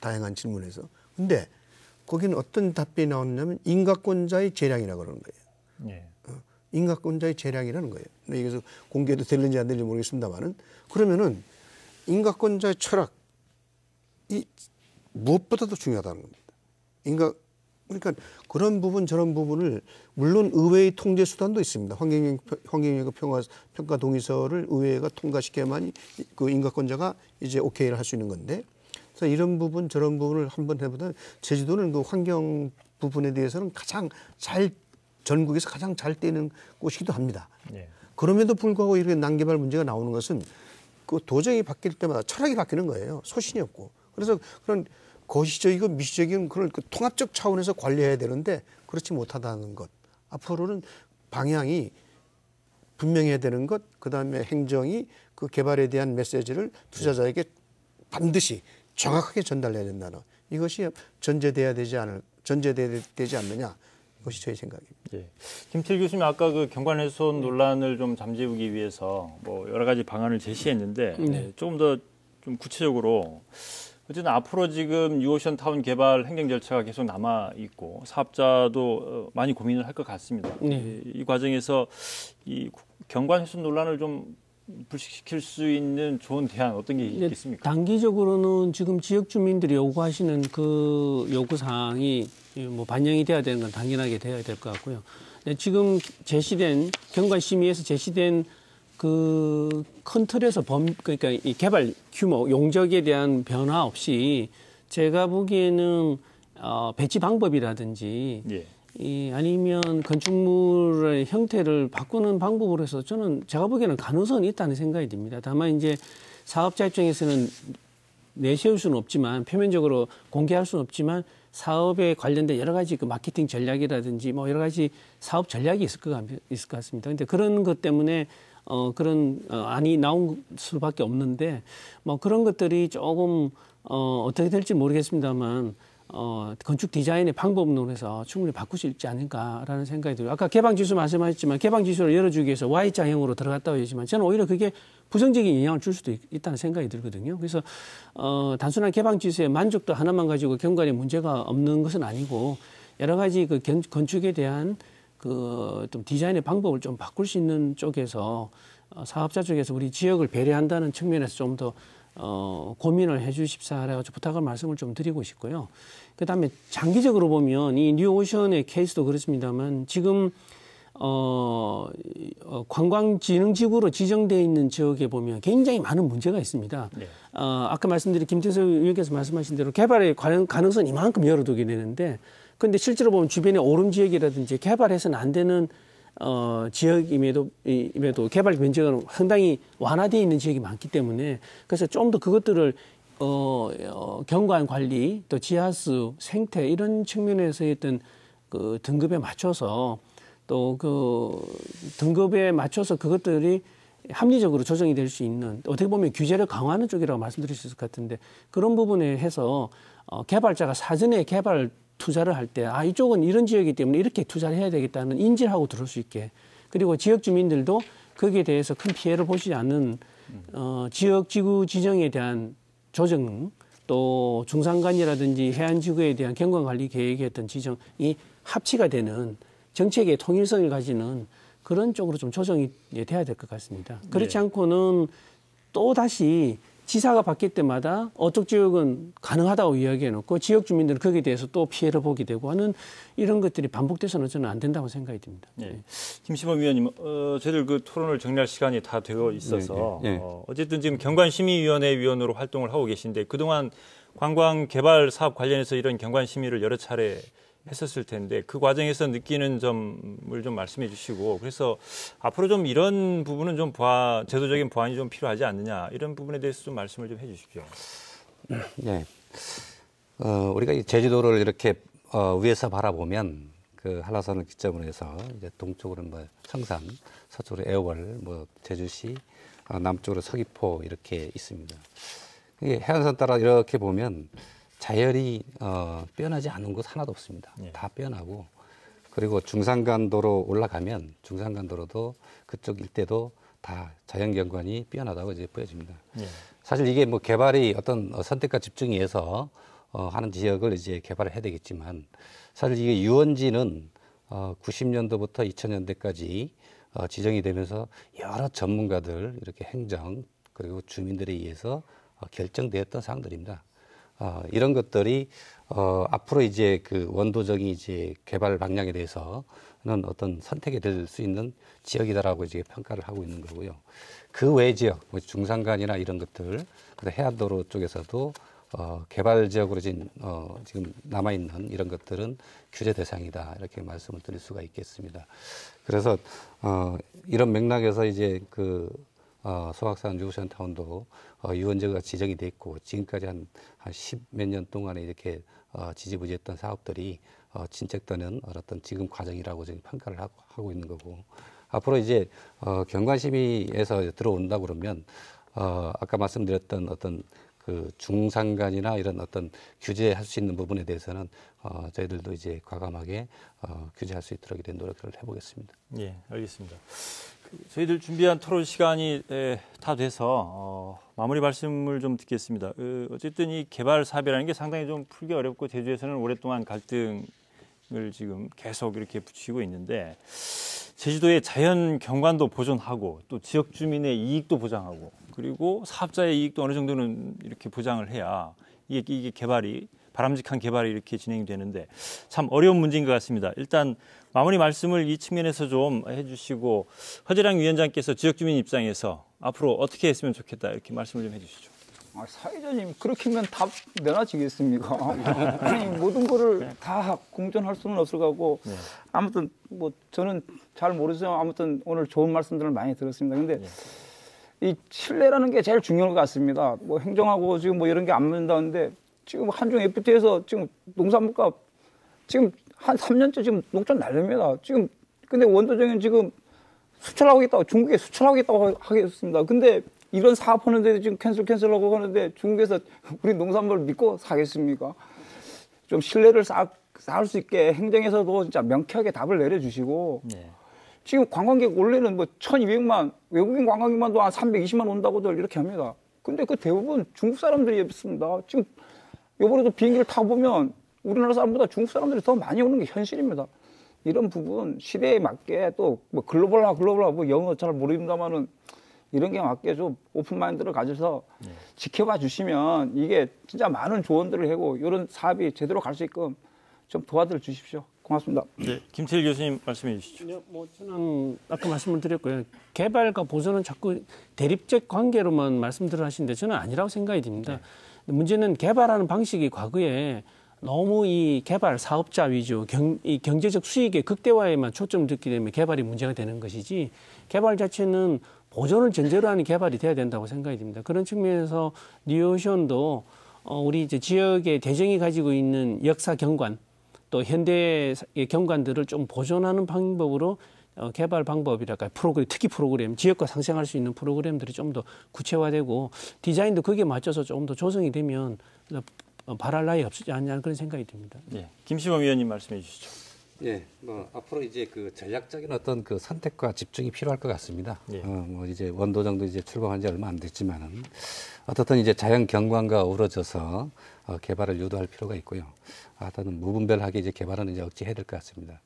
다양한 질문에서. 근데 거기는 어떤 답변이 나왔냐면 인가권자의 재량이라고 그러는 거예요. 네. 인가권자의 재량이라는 거예요. 여기서 공개도 될는지 안 될는지 모르겠습니다만은 그러면은 인가권자의 철학이 무엇보다도 중요하다는 겁니다. 그러니까 그런 부분 저런 부분을 물론 의회의 통제 수단도 있습니다. 환경영향 평가 동의서를 의회가 통과시켜야만 그 인가권자가 이제 오케이를 할 수 있는 건데 그래서 이런 부분 저런 부분을 한번 해보다 제주도는 그 환경 부분에 대해서는 가장 전국에서 가장 잘 되는 곳이기도 합니다. 네. 그럼에도 불구하고 이렇게 난개발 문제가 나오는 것은 그 도정이 바뀔 때마다 철학이 바뀌는 거예요. 소신이 없고. 그래서 그런 거시적이고 미시적인 그런 그 통합적 차원에서 관리해야 되는데 그렇지 못하다는 것. 앞으로는 방향이 분명해야 되는 것. 그다음에 행정이 그 개발에 대한 메시지를 투자자에게 반드시 정확하게 전달해야 된다는 이것이 전제돼야 되지 않느냐. 이것이 저희 생각입니다. 예. 김필 교수님 아까 그 경관 훼손 논란을 좀 잠재우기 위해서 뭐 여러 가지 방안을 제시했는데 조금 더 좀 구체적으로 어쨌든 앞으로 지금 유오션 타운 개발 행정 절차가 계속 남아 있고 사업자도 많이 고민을 할 것 같습니다. 이 과정에서 이 경관 훼손 논란을 좀 불식시킬 수 있는 좋은 대안 어떤 게 있겠습니까? 단기적으로는 지금 지역 주민들이 요구하시는 그 요구 사항이 뭐 반영이 돼야 되는 건 당연하게 돼야 될 것 같고요. 지금 제시된 경관심의에서 제시된 그 큰 틀에서 그러니까 이 개발 규모, 용적에 대한 변화 없이 제가 보기에는 배치 방법이라든지 아니면 건축물의 형태를 바꾸는 방법으로 해서 저는 제가 보기에는 가능성은 있다는 생각이 듭니다. 다만 이제 사업자 입장에서는 내세울 수는 없지만 표면적으로 공개할 수는 없지만 사업에 관련된 여러 가지 그 마케팅 전략이라든지 뭐 여러 가지 사업 전략이 있을 것 같습니다. 근데 그런 것 때문에 그런 안이 나온 수밖에 없는데 뭐 그런 것들이 조금 어떻게 될지 모르겠습니다만 건축 디자인의 방법론에서 충분히 바꿀 수 있지 않을까라는 생각이 들어요. 아까 개방지수 말씀하셨지만 개방지수를 열어주기 위해서 Y자형으로 들어갔다고 했지만 저는 오히려 그게 부정적인 영향을 줄 수도 있다는 생각이 들거든요. 그래서 단순한 개방지수의 만족도 하나만 가지고 경관에 문제가 없는 것은 아니고 여러 가지 그 건축에 대한 그 좀 디자인의 방법을 좀 바꿀 수 있는 쪽에서 사업자 쪽에서 우리 지역을 배려한다는 측면에서 좀 더 고민을 해 주십사라고 부탁을 말씀을 좀 드리고 싶고요. 그다음에 장기적으로 보면 이 뉴오션의 케이스도 그렇습니다만 지금 관광진흥지구로 지정되어 있는 지역에 보면 굉장히 많은 문제가 있습니다. 네. 아까 말씀드린 김태섭 의원께서 말씀하신 대로 개발의 가능성은 이만큼 열어두게 되는데, 근데 실제로 보면 주변에 오름 지역이라든지 개발해서는 안 되는 지역임에도 개발 면적은 상당히 완화되어 있는 지역이 많기 때문에, 그래서 좀 더 그것들을 경관 관리, 또 지하수, 생태 이런 측면에서의 어떤 그 등급에 맞춰서 또 그 등급에 맞춰서 그것들이 합리적으로 조정이 될 수 있는, 어떻게 보면 규제를 강화하는 쪽이라고 말씀드릴 수 있을 것 같은데, 그런 부분에 해서 개발자가 사전에 개발 투자를 할 때 이쪽은 이런 지역이기 때문에 이렇게 투자를 해야 되겠다는 인지를 하고 들을 수 있게, 그리고 지역 주민들도 거기에 대해서 큰 피해를 보시지 않는 지역지구 지정에 대한 조정, 또 중산간이라든지 해안지구에 대한 경관관리 계획의 어떤 지정이 합치가 되는 정책의 통일성을 가지는 그런 쪽으로 좀 조정이 돼야 될 것 같습니다. 그렇지 않고는 또 다시 지사가 바뀔 때마다 어떤 지역은 가능하다고 이야기해놓고 지역 주민들은 거기에 대해서 또 피해를 보게 되고 하는 이런 것들이 반복돼서는 저는 안 된다고 생각이 듭니다. 네. 김시범 위원님, 저희들 그 토론을 정리할 시간이 다 되어 있어서 어쨌든 지금 경관심의위원회 위원으로 활동을 하고 계신데, 그동안 관광 개발 사업 관련해서 이런 경관심의를 여러 차례 했었을 텐데 그 과정에서 느끼는 점을 좀 말씀해 주시고, 그래서 앞으로 좀 이런 부분은 좀 제도적인 보완이 좀 필요하지 않느냐, 이런 부분에 대해서 좀 말씀을 좀 해 주십시오. 네. 우리가 이 제주도를 이렇게 위에서 바라보면 그 한라산을 기점으로 해서 이제 동쪽으로는 뭐 청산, 서쪽으로 애월, 뭐 제주시, 남쪽으로 서귀포 이렇게 있습니다. 이게 해안선 따라 이렇게 보면 자연이 빼어나지 않은 곳 하나도 없습니다. 예. 다 빼어나고, 그리고 중산간도로 올라가면 중산간도로도 그쪽 일대도 다 자연경관이 빼어나다고 이제 보여집니다. 예. 사실 이게 뭐 개발이 어떤 선택과 집중에 의해서 하는 지역을 이제 개발을 해야 되겠지만, 사실 이게 유원지는 90년도부터 2000년대까지 지정이 되면서 여러 전문가들, 이렇게 행정 그리고 주민들에 의해서 결정되었던 사항들입니다. 이런 것들이 앞으로 이제 그 원도적인 이제 개발 방향에 대해서는 어떤 선택이 될 수 있는 지역이다라고 이제 평가를 하고 있는 거고요. 그 외 지역, 뭐 중산간이나 이런 것들, 해안도로 쪽에서도 개발 지역으로 지금 남아 있는 이런 것들은 규제 대상이다, 이렇게 말씀을 드릴 수가 있겠습니다. 그래서 이런 맥락에서 이제 그 소악산 유후산타운도 유원지가 지정이 돼 있고, 지금까지 한 10몇 년 동안에 이렇게 지지부지했던 사업들이 진척되는 어떤 지금 과정이라고 지금 평가를 하고 있는 거고, 앞으로 이제 경관심의에서 들어온다 그러면 아까 말씀드렸던 어떤 그 중산간이나 이런 어떤 규제할 수 있는 부분에 대해서는 저희들도 이제 과감하게 규제할 수 있도록 이런 노력을 해보겠습니다. 예, 알겠습니다. 저희들 준비한 토론 시간이 다 돼서 마무리 말씀을 좀 듣겠습니다. 어쨌든 이 개발 사업이라는 게 상당히 좀 풀기 어렵고, 제주에서는 오랫동안 갈등을 지금 계속 이렇게 붙이고 있는데, 제주도의 자연 경관도 보존하고 또 지역 주민의 이익도 보장하고, 그리고 사업자의 이익도 어느 정도는 이렇게 보장을 해야 이게 개발이, 바람직한 개발이 이렇게 진행이 되는데 참 어려운 문제인 것 같습니다. 일단 마무리 말씀을 이 측면에서 좀 해주시고, 허재량 위원장께서 지역 주민 입장에서 앞으로 어떻게 했으면 좋겠다, 이렇게 말씀을 좀 해주시죠. 사회자님, 그렇게 하면 답 내놔지겠습니까? 아니, 모든 거를 다 공존할 수는 없을 거고. 네. 아무튼 뭐 저는 잘 모르지만 아무튼 오늘 좋은 말씀들을 많이 들었습니다. 근데 이 신뢰라는 게 제일 중요한 것 같습니다. 뭐 행정하고 지금 뭐 이런 게 안 맞는다는데, 지금 한중 FTA에서 지금 농산물값 지금 한 3년째 지금 농촌 날립니다. 지금 근데 원도정은 지금 수출하겠다고, 중국에 수출하겠다고 하겠습니다. 근데 이런 사업하는데 지금 캔슬하고 하는데 중국에서 우리 농산물 믿고 사겠습니까? 좀 신뢰를 쌓을 수 있게 행정에서도 진짜 명쾌하게 답을 내려주시고, 네. 지금 관광객 원래는 뭐 1,200만, 외국인 관광객만도 한 320만 온다고들 이렇게 합니다. 근데 그 대부분 중국 사람들이었습니다. 지금 이번에도 비행기를 타고 보면 우리나라 사람보다 중국 사람들이 더 많이 오는 게 현실입니다. 이런 부분 시대에 맞게 또 뭐 글로벌화 뭐 영어 잘 모릅니다만은 이런 게 맞게 좀 오픈 마인드를 가져서 지켜봐 주시면 이게 진짜 많은 조언들을 하고 이런 사업이 제대로 갈 수 있게끔 좀 도와드려 주십시오. 고맙습니다. 네, 김태일 교수님 말씀해 주시죠. 뭐 저는 아까 말씀을 드렸고요. 개발과 보존은 자꾸 대립적 관계로만 말씀들을 하시는데 저는 아니라고 생각이 듭니다. 문제는 개발하는 방식이 과거에 너무 이 개발 사업자 위주, 이 경제적 수익의 극대화에만 초점을 두기 때문에 개발이 문제가 되는 것이지 개발 자체는 보존을 전제로 하는 개발이 돼야 된다고 생각이 듭니다. 그런 측면에서 뉴오션도 우리 이제 지역의 대정이 가지고 있는 역사 경관 또 현대의 경관들을 좀 보존하는 방법으로 개발 방법이랄까요. 프로그램, 특히 프로그램, 지역과 상생할 수 있는 프로그램들이 좀 더 구체화되고 디자인도 거기에 맞춰서 좀 더 조성이 되면 바랄 나위 없지 않냐 그런 생각이 듭니다. 네, 김시범 위원님 말씀해 주시죠. 예, 뭐 앞으로 이제 그 전략적인 어떤 그 선택과 집중이 필요할 것 같습니다. 예. 뭐 이제 원도정도 이제 출범한 지 얼마 안 됐지만은 어떻든 이제 자연 경관과 어우러져서 개발을 유도할 필요가 있고요. 어떤 무분별하게 이제 개발은 이제 억제해야 될 것 같습니다.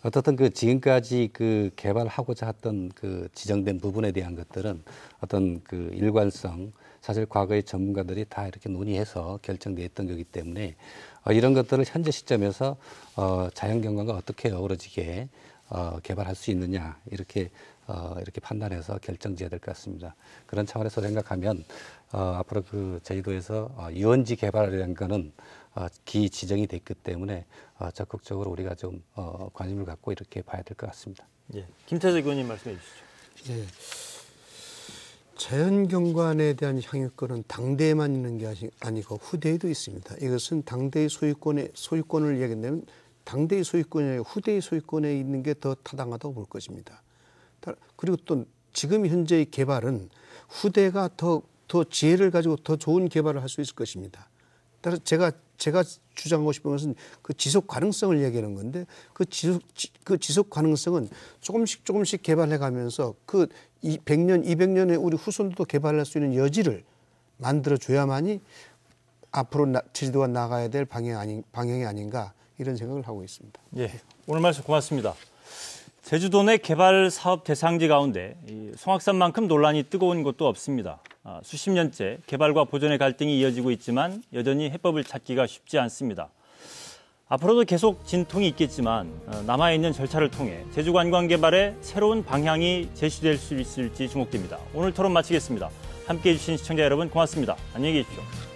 어떻든 그 지금까지 그 개발하고자 했던 그 지정된 부분에 대한 것들은 어떤 그 일관성, 사실 과거의 전문가들이 다 이렇게 논의해서 결정됐던 거기 때문에 이런 것들을 현재 시점에서 자연경관과 어떻게 어우러지게 개발할 수 있느냐 이렇게 판단해서 결정지어야 될 것 같습니다. 그런 차원에서 생각하면 앞으로 그 제주도에서 유원지 개발이라는 거는 기 지정이 됐기 때문에 적극적으로 우리가 좀 관심을 갖고 이렇게 봐야 될 것 같습니다. 예, 김태석 의원님 말씀해 주시죠. 예. 자연경관에 대한 향유권은 당대에만 있는 게 아니고 후대에도 있습니다. 이것은 당대의 소유권을 얘기한다면 당대의 소유권이 아니라 후대의 소유권에 있는 게 더 타당하다고 볼 것입니다. 그리고 또 지금 현재의 개발은 후대가 더 지혜를 가지고 더 좋은 개발을 할 수 있을 것입니다. 따라서 제가 주장하고 싶은 것은 그 지속 가능성을 얘기하는 건데 그 지속 가능성은 조금씩 개발해 가면서 그 100년, 200년에 우리 후손도 개발할 수 있는 여지를 만들어 줘야만이 앞으로 제주도가 나가야 될 방향이 아닌가 이런 생각을 하고 있습니다. 예, 오늘 말씀 고맙습니다. 제주도 내 개발 사업 대상지 가운데 송악산만큼 논란이 뜨거운 곳도 없습니다. 수십 년째 개발과 보존의 갈등이 이어지고 있지만 여전히 해법을 찾기가 쉽지 않습니다. 앞으로도 계속 진통이 있겠지만 남아있는 절차를 통해 제주 관광 개발의 새로운 방향이 제시될 수 있을지 주목됩니다. 오늘 토론 마치겠습니다. 함께해 주신 시청자 여러분 고맙습니다. 안녕히 계십시오.